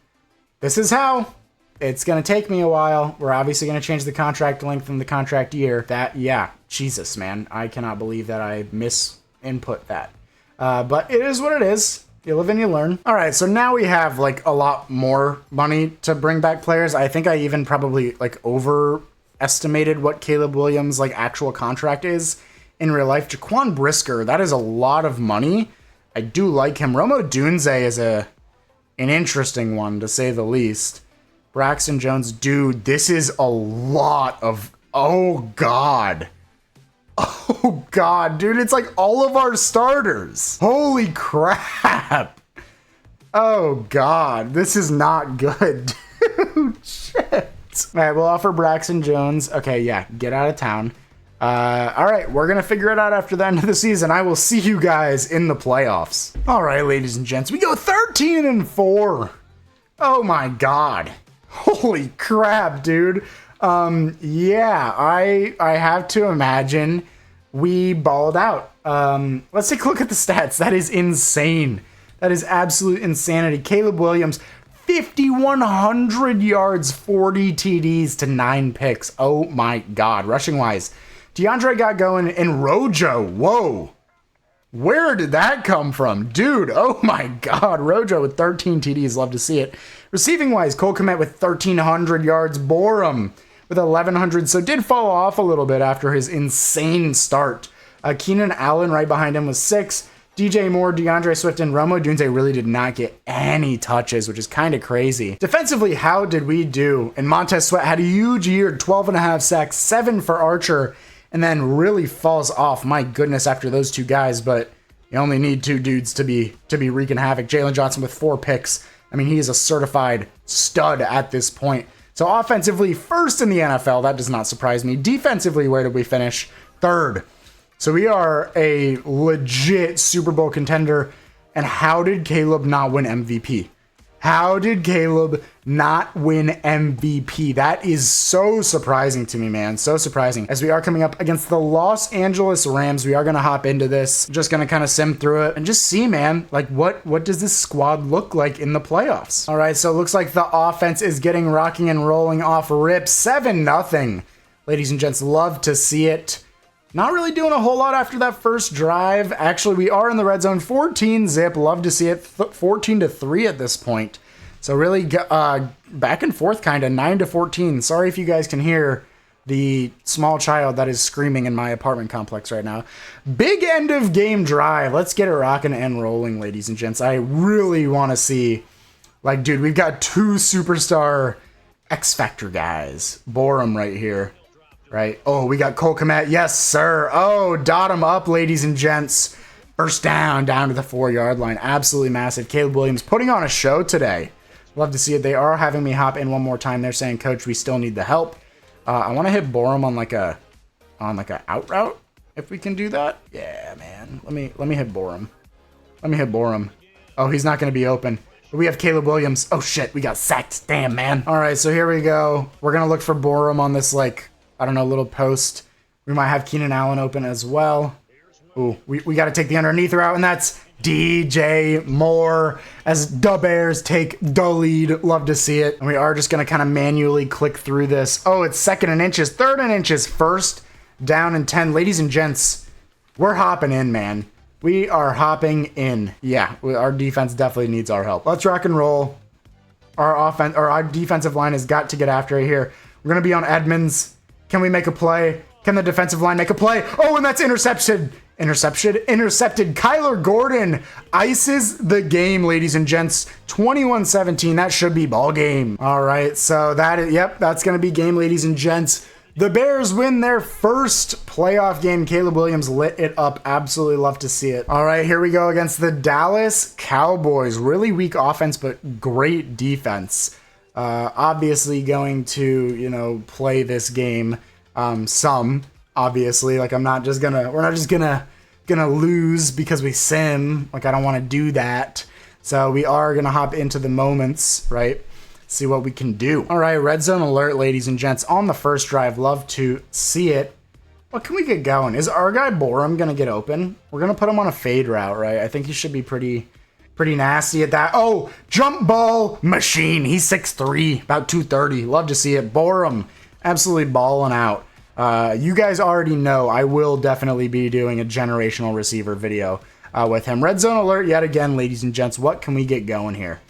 This is how. It's going to take me a while. We're obviously going to change the contract length and the contract year. Yeah, Jesus, man. I cannot believe that I misinput that. But it is what it is. You live and you learn. All right, so now we have like a lot more money to bring back players. I think I even probably like overestimated what Caleb Williams' like actual contract is in real life. Jaquan Brisker, that is a lot of money. I do like him. Rome Odunze is an interesting one to say the least. Braxton Jones, dude, this is a lot of, oh god. Oh god, dude, it's like all of our starters. Holy crap. Oh god, this is not good, dude. Shit. All right, we'll offer Braxton Jones. Okay, yeah, get out of town. All right, we're gonna figure it out after the end of the season. I will see you guys in the playoffs. All right, ladies and gents, we go 13-4. Oh my god. Holy crap, dude. Yeah, I have to imagine we balled out. Let's take a look at the stats. That is insane. That is absolute insanity. Caleb Williams, 5,100 yards, 40 TDs to 9 picks. Oh my god. Rushing wise, DeAndre got going and Rojo. Whoa. Where did that come from? Dude, oh my god. Rojo with 13 TDs. Love to see it. Receiving wise, Cole Kmet with 1,300 yards. Borum with 1,100. So did fall off a little bit after his insane start. Keenan Allen right behind him was 6. DJ Moore, DeAndre Swift, and Rome Odunze really did not get any touches, which is kind of crazy. Defensively, how did we do? And Montez Sweat had a huge year, 12.5 sacks, 7 for Archer, and then really falls off. My goodness, after those two guys, but you only need 2 dudes to be wreaking havoc. Jalen Johnson with 4 picks. I mean, he is a certified stud at this point. So offensively, first in the NFL. That does not surprise me. Defensively, where did we finish? 3rd. So we are a legit Super Bowl contender. And how did Caleb not win MVP? How did Caleb not win MVP? That is so surprising to me, man. So surprising. As we are coming up against the Los Angeles Rams, we are going to hop into this. Just going to kind of sim through it and just see, man, like what does this squad look like in the playoffs? All right, so it looks like the offense is getting rocking and rolling off rip. 7-0. Ladies and gents, love to see it. Not really doing a whole lot after that first drive. Actually, we are in the red zone. 14-zip. Love to see it. 14-3 at this point. So really back and forth kind of. 9-14. Sorry if you guys can hear the small child that is screaming in my apartment complex right now. Big end of game drive. Let's get it rocking and rolling, ladies and gents. I really want to see, like, dude, we've got 2 superstar X Factor guys. Borum right here. Right. Oh, we got Cole Kmet. Yes, sir. Oh, dot him up, ladies and gents. First down to the 4-yard line. Absolutely massive. Caleb Williams putting on a show today. Love to see it. They are having me hop in one more time. They're saying, Coach, we still need the help. I want to hit Borum on like a out route if we can do that. Yeah, man. Let me hit Borum. Let me hit Borum. Oh, he's not going to be open. But we have Caleb Williams. Oh shit, we got sacked. Damn, man. All right, so here we go. We're gonna look for Borum on this, like, I don't know, little post. We might have Keenan Allen open as well. Ooh, we got to take the underneath route, and that's DJ Moore as the Bears take the lead. Love to see it. And we are just going to kind of manually click through this. Oh, it's 2nd and inches, 3rd and inches, 1st down and 10. Ladies and gents, we're hopping in, man. We are hopping in. Yeah, our defense definitely needs our help. Let's rock and roll. Our defensive line has got to get after it here. We're going to be on Edmonds. Can we make a play? Can the defensive line make a play? Oh, and that's intercepted. Intercepted. Kyler Gordon ices the game, ladies and gents. 21-17. That should be ball game. All right, so that's going to be game, ladies and gents. The Bears win their first playoff game. Caleb Williams lit it up. Absolutely love to see it. All right, here we go against the Dallas Cowboys. Really weak offense, but great defense. Obviously going to, play this game, obviously, like we're not just gonna lose because we sim. Like, I don't want to do that. So we are gonna hop into the moments, right? See what we can do. All right, red zone alert, ladies and gents, on the first drive. Love to see it. What can we get going? Is our guy Borum gonna get open? We're gonna put him on a fade route, right? I think he should be pretty nasty at that. Oh, jump ball machine. He's 6'3", about 230. Love to see it. Borum, absolutely balling out. You guys already know I will definitely be doing a generational receiver video with him. Red zone alert yet again, ladies and gents. What can we get going here?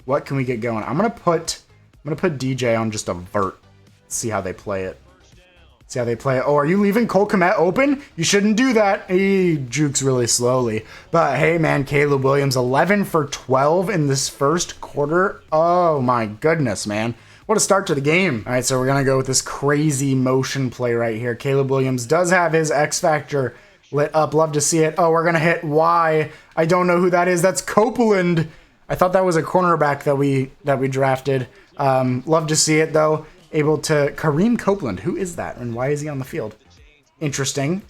What can we get going? I'm gonna put DJ on just a vert. See how they play it. Oh, are you leaving Cole Kmet open? You shouldn't do that. He jukes really slowly. But hey, man, Caleb Williams, 11 for 12 in this first quarter. Oh my goodness, man. What a start to the game. All right, so we're going to go with this crazy motion play right here. Caleb Williams does have his X Factor lit up. Love to see it. Oh, we're going to hit Y. I don't know who that is. That's Copeland. I thought that was a cornerback that we drafted. Love to see it, though. Able to Kareem Copeland. Who is that, and why is he on the field? Interesting.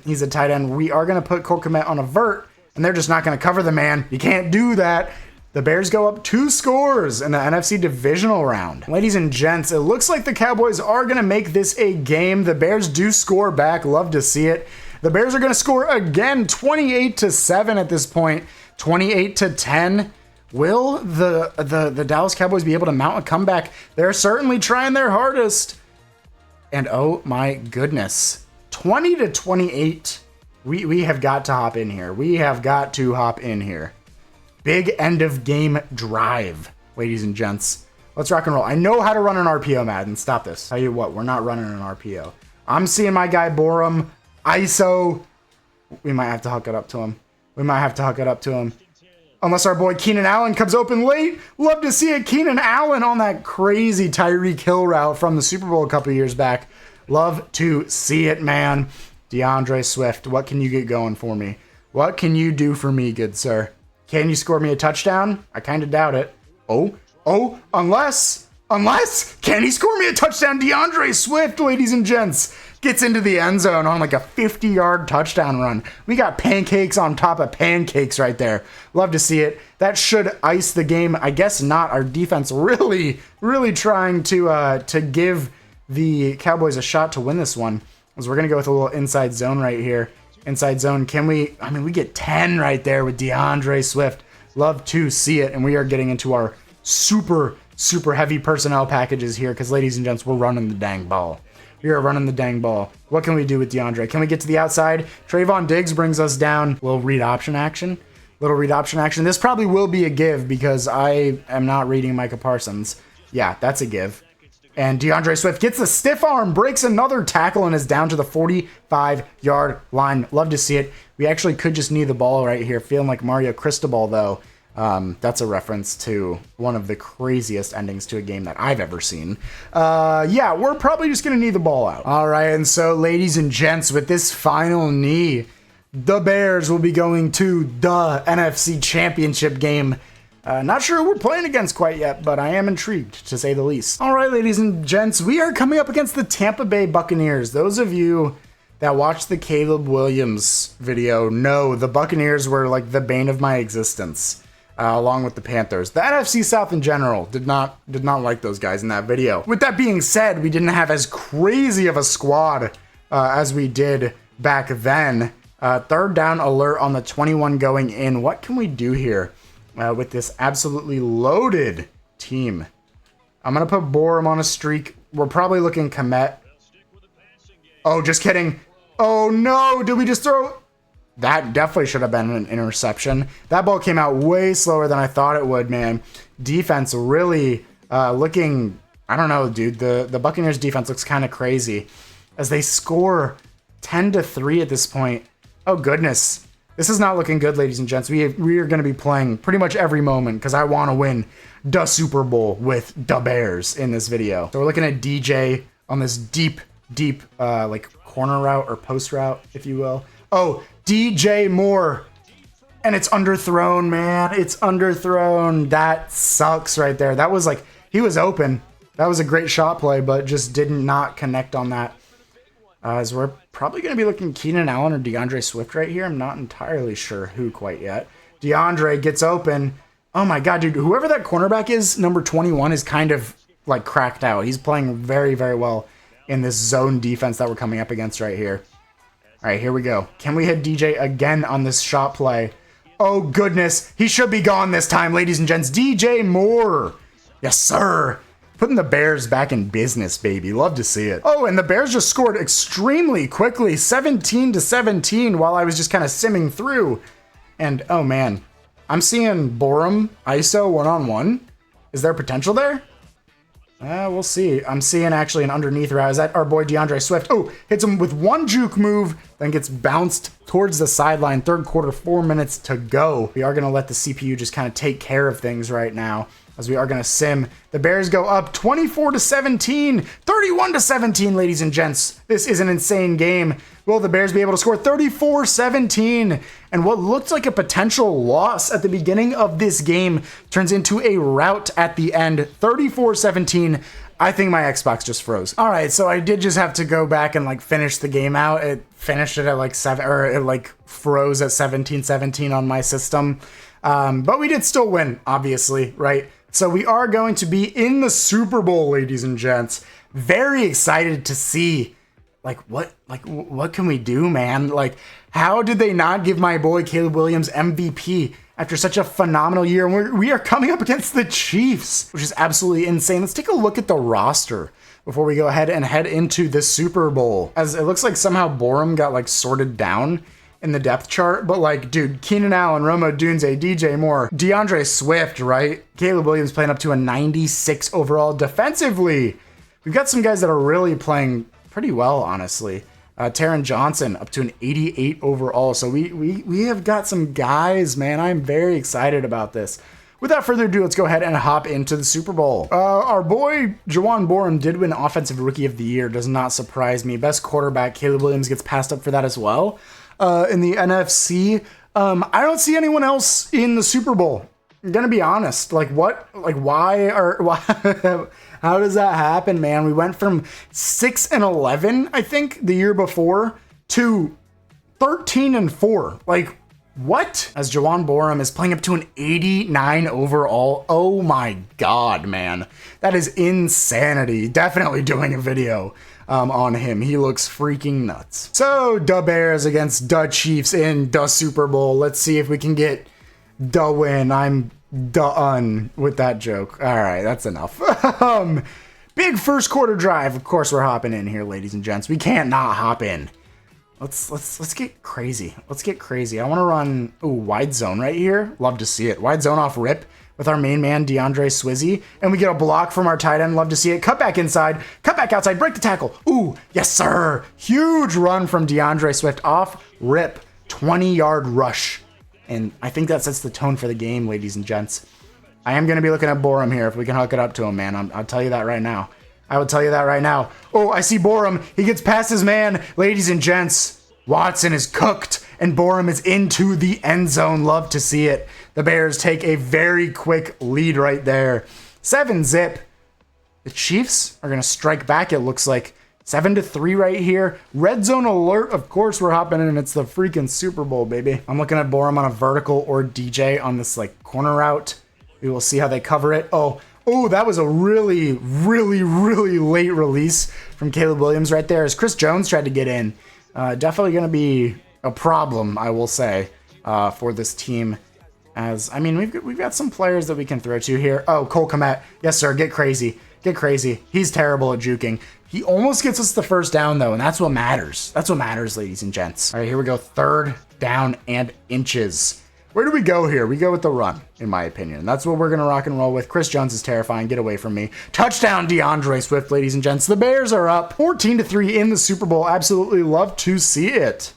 He's a tight end. We are going to put Cole Kmet on a vert, and they're just not going to cover the man. You can't do that. The Bears go up 2 scores in the NFC divisional round. Ladies and gents, it looks like the Cowboys are going to make this a game. The Bears do score back. Love to see it. The Bears are going to score again, 28-7 at this point, 28-10. Will the Dallas Cowboys be able to mount a comeback? They're certainly trying their hardest. And oh my goodness, 20-28. We have got to hop in here. We have got to hop in here. Big end of game drive, ladies and gents. Let's rock and roll. I know how to run an RPO, Madden. Stop this. Tell you what, we're not running an RPO. I'm seeing my guy Borum, ISO. We might have to hook it up to him. Unless our boy Keenan Allen comes open late. Love to see it. Keenan Allen on that crazy Tyreek Hill route from the Super Bowl a couple years back. Love to see it, man. DeAndre Swift, what can you get going for me? What can you do for me, good sir? Can you score me a touchdown? I kind of doubt it. Unless, can he score me a touchdown? DeAndre Swift, ladies and gents, gets into the end zone on like a 50-yard touchdown run. We got pancakes on top of pancakes right there. Love to see it. That should ice the game. I guess not. Our defense really trying to give the Cowboys a shot to win this one. As we're going to go with a little inside zone right here. Inside zone, can we? I mean, we get 10 right there with DeAndre Swift. Love to see it. And we are getting into our super heavy personnel packages here because, ladies and gents, we're running the dang ball. We are running the dang ball. What can we do with DeAndre? Can we get to the outside? Trayvon Diggs brings us down. Little read option action. This probably will be a give because I am not reading Micah Parsons. Yeah, that's a give. And DeAndre Swift gets the stiff arm, breaks another tackle, and is down to the 45-yard line. Love to see it. We actually could just knee the ball right here. Feeling like Mario Cristobal, though. That's a reference to one of the craziest endings to a game that I've ever seen. Yeah, we're probably just going to knee the ball out. All right, and so, ladies and gents, with this final knee, the Bears will be going to the NFC Championship game. Not sure who we're playing against quite yet, but I am intrigued, to say the least. All right, ladies and gents, we are coming up against the Tampa Bay Buccaneers. Those of you that watched the Caleb Williams video know the Buccaneers were like the bane of my existence, along with the Panthers. The NFC South in general did not like those guys in that video. With that being said, we didn't have as crazy of a squad as we did back then. Third down alert on the 21 going in. What can we do here? With this absolutely loaded team. I'm going to put Borum on a streak. We're probably looking Komet. Oh, just kidding. Oh, no. Did we just throw? That definitely should have been an interception. That ball came out way slower than I thought it would, man. Defense really looking... I don't know, dude. The Buccaneers defense looks kind of crazy as they score 10-3 at this point. Oh, goodness. This is not looking good, ladies and gents. We are going to be playing pretty much every moment because I want to win the Super Bowl with the Bears in this video. So we're looking at DJ on this deep, like corner route or post route, if you will. Oh, DJ Moore. And it's underthrown, man. It's underthrown. That sucks right there. That was like, he was open. That was a great shot play, but just did not connect on that. As we're probably going to be looking Keenan Allen or DeAndre Swift right here. I'm not entirely sure who quite yet. DeAndre gets open. Oh my God, dude. Whoever that cornerback is, number 21, is kind of like cracked out. He's playing very well in this zone defense that we're coming up against right here. All right, here we go. Can we hit DJ again on this shot play? Oh, goodness. He should be gone this time, ladies and gents. DJ Moore. Yes, sir. Putting the Bears back in business, baby. Love to see it. Oh, and the Bears just scored extremely quickly, 17-17, while I was just kind of simming through. And, oh, man. I'm seeing Borum, ISO, one-on-one. Is there potential there? We'll see. I'm seeing actually an underneath route. Is that our boy DeAndre Swift? Oh, hits him with one juke move, then gets bounced towards the sideline. Third quarter, 4 minutes to go. We are going to let the CPU just kind of take care of things right now, as we are going to sim. The Bears go up 24-17, 31-17, ladies and gents. This is an insane game. Will the Bears be able to score 34-17? And what looked like a potential loss at the beginning of this game turns into a rout at the end, 34-17. I think my Xbox just froze. All right, so I did just have to go back and like finish the game out. It finished it at like 7, or it like froze at 17-17 on my system. But we did still win, obviously, right? So we are going to be in the Super Bowl, ladies and gents. Very excited to see, what can we do, man? Like, how did they not give my boy Caleb Williams MVP after such a phenomenal year? And we are coming up against the Chiefs, which is absolutely insane. Let's take a look at the roster before we go ahead and head into the Super Bowl. As it looks like somehow Borum got like sorted down in the depth chart, but like, dude, Keenan Allen, Roma Odunze, DJ Moore, DeAndre Swift, right? Caleb Williams playing up to a 96 overall. Defensively, we've got some guys that are really playing pretty well, honestly. Taron Johnson up to an 88 overall. So we have got some guys, man. I'm very excited about this. Without further ado, let's go ahead and hop into the Super Bowl. Our boy Juwan Borum did win Offensive Rookie of the Year. Does not surprise me. Best quarterback, Caleb Williams, gets passed up for that as well. In the NFC, I don't see anyone else in the Super Bowl. I'm gonna be honest. Like what? Like why? How does that happen, man? We went from 6-11, I think, the year before, to 13-4. Like what? As Jawan Borum is playing up to an 89 overall. Oh my god, man, that is insanity. Definitely doing a video on him. He looks freaking nuts. So, da Bears against da Chiefs in da Super Bowl. Let's see if we can get da win. I'm done with that joke. All right, that's enough. Big first quarter drive. Of course, we're hopping in here, ladies and gents. We can't not hop in. Let's get crazy. Let's get crazy. I want to run wide zone right here. Love to see it. Wide zone off rip with our main man, DeAndre Swizzy. And we get a block from our tight end. Love to see it. Cut back inside. Cut back outside. Break the tackle. Ooh, yes, sir. Huge run from DeAndre Swift off rip. 20-yard rush. And I think that sets the tone for the game, ladies and gents. I am going to be looking at Borum here if we can hook it up to him, man. I'll tell you that right now. I will tell you that right now. Oh, I see Borum. He gets past his man. Ladies and gents, Watson is cooked, and Borum is into the end zone. Love to see it. The Bears take a very quick lead right there. 7-zip. The Chiefs are going to strike back, it looks like. 7-3 right here. Red zone alert. Of course, we're hopping in, and it's the freaking Super Bowl, baby. I'm looking at Borum on a vertical or DJ on this like corner route. We will see how they cover it. Oh, that was a really late release from Caleb Williams right there as Chris Jones tried to get in. Definitely going to be a problem, I will say, for this team. As I mean, we've got some players that we can throw to here. Oh, Cole Kmet. Yes, sir. Get crazy. Get crazy. He's terrible at juking. He almost gets us the first down, though, and that's what matters. That's what matters, ladies and gents. All right, here we go. 3rd down and inches. Where do we go here? We go with the run, in my opinion. That's what we're going to rock and roll with. Chris Jones is terrifying. Get away from me. Touchdown, DeAndre Swift, ladies and gents. The Bears are up 14-3 in the Super Bowl. Absolutely love to see it.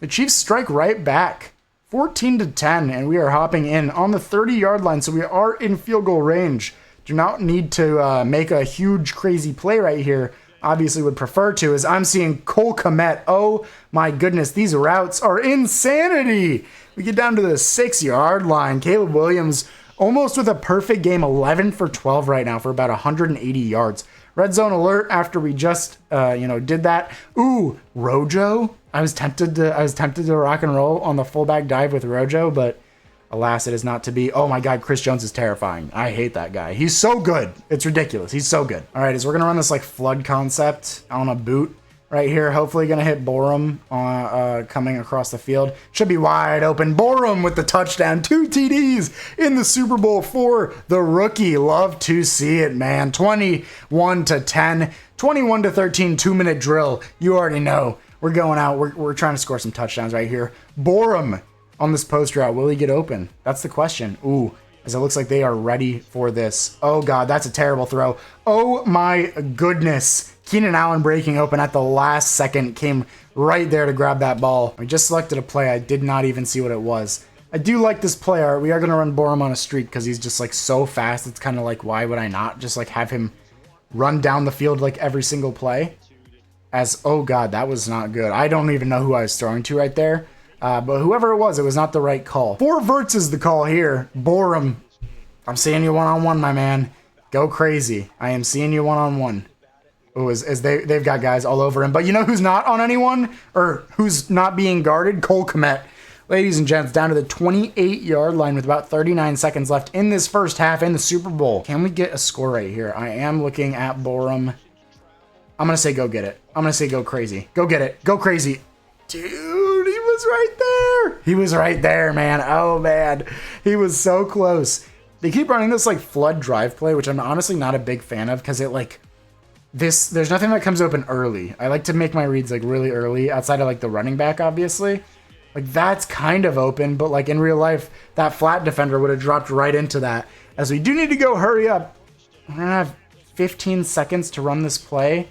The Chiefs strike right back. 14-10, and we are hopping in on the 30-yard line, so we are in field goal range. Do not need to make a huge, crazy play right here. Obviously would prefer to, as I'm seeing Cole Kmet. Oh my goodness, these routes are insanity. We get down to the 6-yard line. Caleb Williams almost with a perfect game, 11 for 12 right now for about 180 yards. Red zone alert after we just, did that. Ooh, Rojo. I was tempted to rock and roll on the fullback dive with Rojo, but alas, it is not to be. Oh my God, Chris Jones is terrifying. I hate that guy. He's so good. It's ridiculous. He's so good. All right, as we're gonna run this like flood concept on a boot right here. Hopefully gonna hit Borum coming across the field. Should be wide open. Borum with the touchdown. 2 TDs in the Super Bowl for the rookie. Love to see it, man. 21-10, 21-13, 2-minute drill. You already know. We're going out. We're trying to score some touchdowns right here. Borum on this post route. Will he get open? That's the question. Ooh, as it looks like they are ready for this. Oh God, that's a terrible throw. Oh my goodness. Keenan Allen breaking open at the last second, came right there to grab that ball. We just selected a play. I did not even see what it was. I do like this play art. We are going to run Borum on a streak because he's just like so fast. It's kind of like, why would I not just like have him run down the field like every single play? Oh God, that was not good. I don't even know who I was throwing to right there. But whoever it was not the right call. 4 verts is the call here. Borum, I'm seeing you one-on-one, my man. Go crazy. I am seeing you one-on-one. Oh, as they've got guys all over him. But you know who's not on anyone? Or who's not being guarded? Cole Kmet. Ladies and gents, down to the 28-yard line with about 39 seconds left in this first half in the Super Bowl. Can we get a score right here? I am looking at Borum. I'm going to say go get it. I'm going to say go crazy. Go get it. Go crazy. Dude, he was right there. He was right there, man. Oh, man. He was so close. They keep running this, like, flood drive play, which I'm honestly not a big fan of because it, like, there's nothing that comes open early. I like to make my reads, like, really early outside of, like, the running back, obviously. Like, that's kind of open, but, like, in real life, that flat defender would have dropped right into that. As we do need to go hurry up. We're going to have 15 seconds to run this play.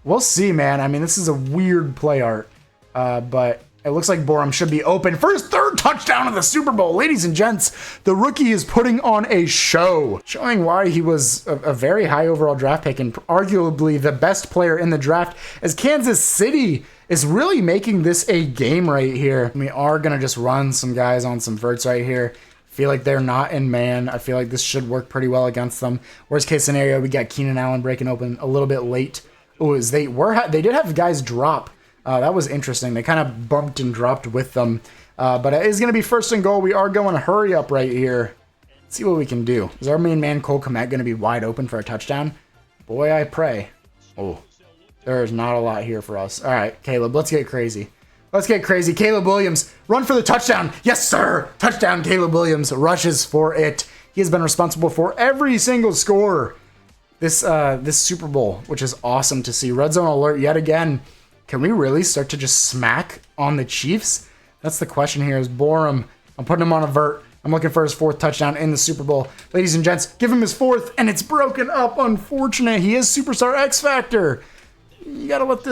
We'll see, man. I mean, this is a weird play art. But it looks like Borum should be open for his 3rd touchdown of the Super Bowl. Ladies and gents, the rookie is putting on a show, showing why he was a very high overall draft pick and arguably the best player in the draft, as Kansas City is really making this a game right here. We are going to just run some guys on some verts right here. feel like they're not in man. I feel like this should work pretty well against them. Worst case scenario, we got Keenan Allen breaking open a little bit late. Oh, they did have guys drop. That was interesting. They kind of bumped and dropped with them. But it is going to be first and goal. We are going to hurry up right here. Let's see what we can do. Is our main man Cole Kmet going to be wide open for a touchdown? Boy, I pray. Oh, there is not a lot here for us. All right, Caleb, let's get crazy. Let's get crazy. Caleb Williams, run for the touchdown. Yes, sir. Touchdown, Caleb Williams rushes for it. He has been responsible for every single score this Super Bowl, which is awesome to see. Red zone alert yet again. Can we really start to just smack on the Chiefs? That's the question here is Borum. I'm putting him on a vert. I'm looking for his 4th touchdown in the Super Bowl. Ladies and gents, give him his 4th, and it's broken up. Unfortunate. He is Superstar X Factor. You gotta let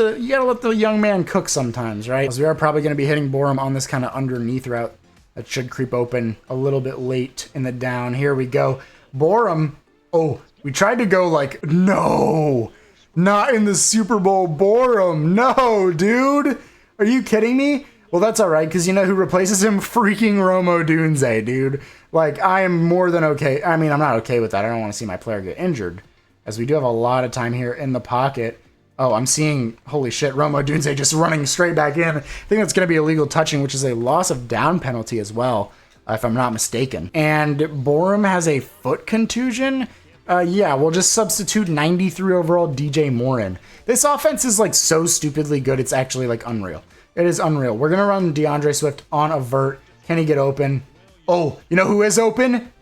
the young man cook sometimes, right? So we are probably gonna be hitting Borum on this kind of underneath route that should creep open a little bit late in the down. Here we go. Borum. Oh, we tried to go like, no, not in the Super Bowl. Borum. No, dude. Are you kidding me? Well, that's all right, because you know who replaces him? Freaking Romo Dunze, dude. Like, I am more than okay. I mean, I'm not okay with that. I don't want to see my player get injured, as we do have a lot of time here in the pocket. Oh, I'm seeing, holy shit, Romo Dunze just running straight back in. I think that's going to be illegal touching, which is a loss of down penalty as well, if I'm not mistaken. And Borum has a foot contusion. Yeah, we'll just substitute 93 overall DJ Moore in. This offense is, like, so stupidly good, it's actually, like, unreal. It is unreal. We're going to run DeAndre Swift on a vert. Can he get open? Oh, you know who is open?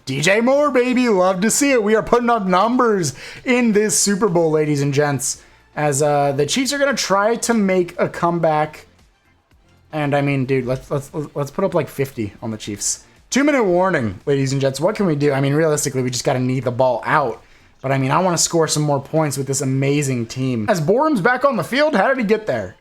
DJ Moore, baby. Love to see it. We are putting up numbers in this Super Bowl, ladies and gents, as the Chiefs are going to try to make a comeback. And, I mean, dude, let's put up like 50 on the Chiefs. 2-minute warning, ladies and gents. What can we do? I mean, realistically, we just got to knee the ball out. But, I mean, I want to score some more points with this amazing team. As Borum's back on the field, how did he get there?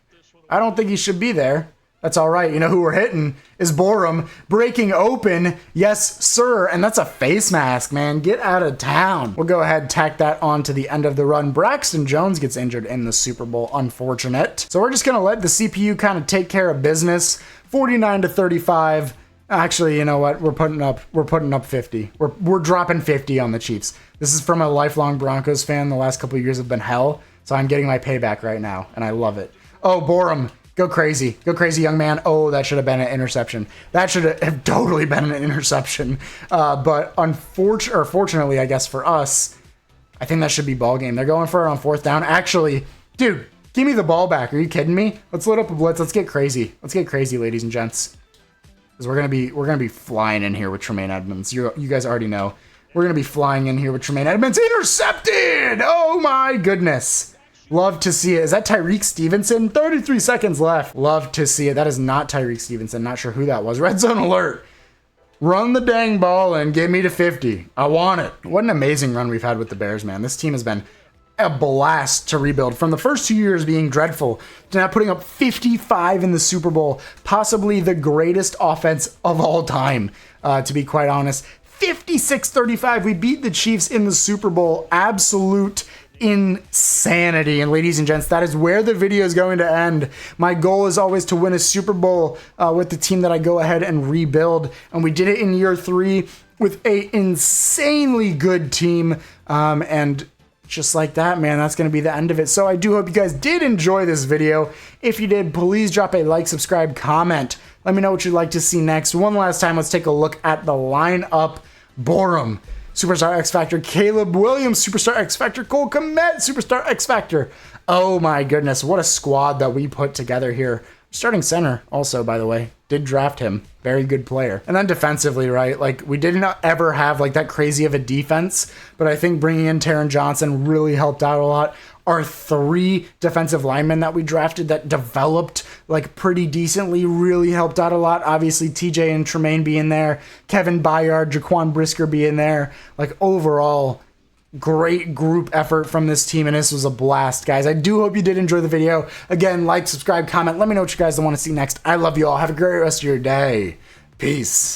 I don't think he should be there. That's all right. You know who we're hitting is Borum breaking open. Yes, sir. And that's a face mask, man. Get out of town. We'll go ahead and tack that on to the end of the run. Braxton Jones gets injured in the Super Bowl. Unfortunate. So we're just going to let the CPU kind of take care of business. 49-35. Actually, you know what? We're putting up 50. We're dropping 50 on the Chiefs. This is from a lifelong Broncos fan. The last couple of years have been hell. So I'm getting my payback right now, and I love it. Oh, Borum, go crazy. Go crazy, young man. Oh, that should have been an interception. That should have totally been an interception. But fortunately, I guess for us, I think that should be ball game. They're going for it on 4th down. Actually, dude, give me the ball back. Are you kidding me? Let's load up a blitz. Let's get crazy. Let's get crazy, ladies and gents. Because we're gonna be flying in here with Tremaine Edmonds. You guys already know. We're gonna be flying in here with Tremaine Edmonds. Intercepted! Oh my goodness. Love to see it. Is that Tyreek Stevenson? 33 seconds left. Love to see it. That is not Tyreek Stevenson. Not sure who that was. Red zone alert. Run the dang ball and get me to 50. I want it. What an amazing run we've had with the Bears, man. This team has been a blast to rebuild. From the first 2 years being dreadful to now putting up 55 in the Super Bowl. Possibly the greatest offense of all time, to be quite honest. 56-35. We beat the Chiefs in the Super Bowl. Absolute insanity. And ladies and gents, that is where the video is going to end. My goal is always to win a Super Bowl with the team that I go ahead and rebuild, and we did it in year 3 with a insanely good team, and just like that, man, that's going to be the end of it. So I do hope you guys did enjoy this video. If you did, please drop a like, subscribe, comment. Let me know what you'd like to see next. One last time, let's take a look at the lineup. Borum, Superstar X Factor. Caleb Williams, Superstar X Factor. Cole Kmet, Superstar X Factor. Oh my goodness, what a squad that we put together here. Starting center also, by the way, did draft him. Very good player. And then defensively, right? Like, we didn't ever have like that crazy of a defense, but I think bringing in Taron Johnson really helped out a lot. Our 3 defensive linemen that we drafted that developed like pretty decently really helped out a lot. Obviously, TJ and Tremaine being there, Kevin Byard, Jaquan Brisker being there. Like, overall, great group effort from this team, and this was a blast, guys. I do hope you did enjoy the video. Again, like, subscribe, comment. Let me know what you guys want to see next. I love you all. Have a great rest of your day. Peace.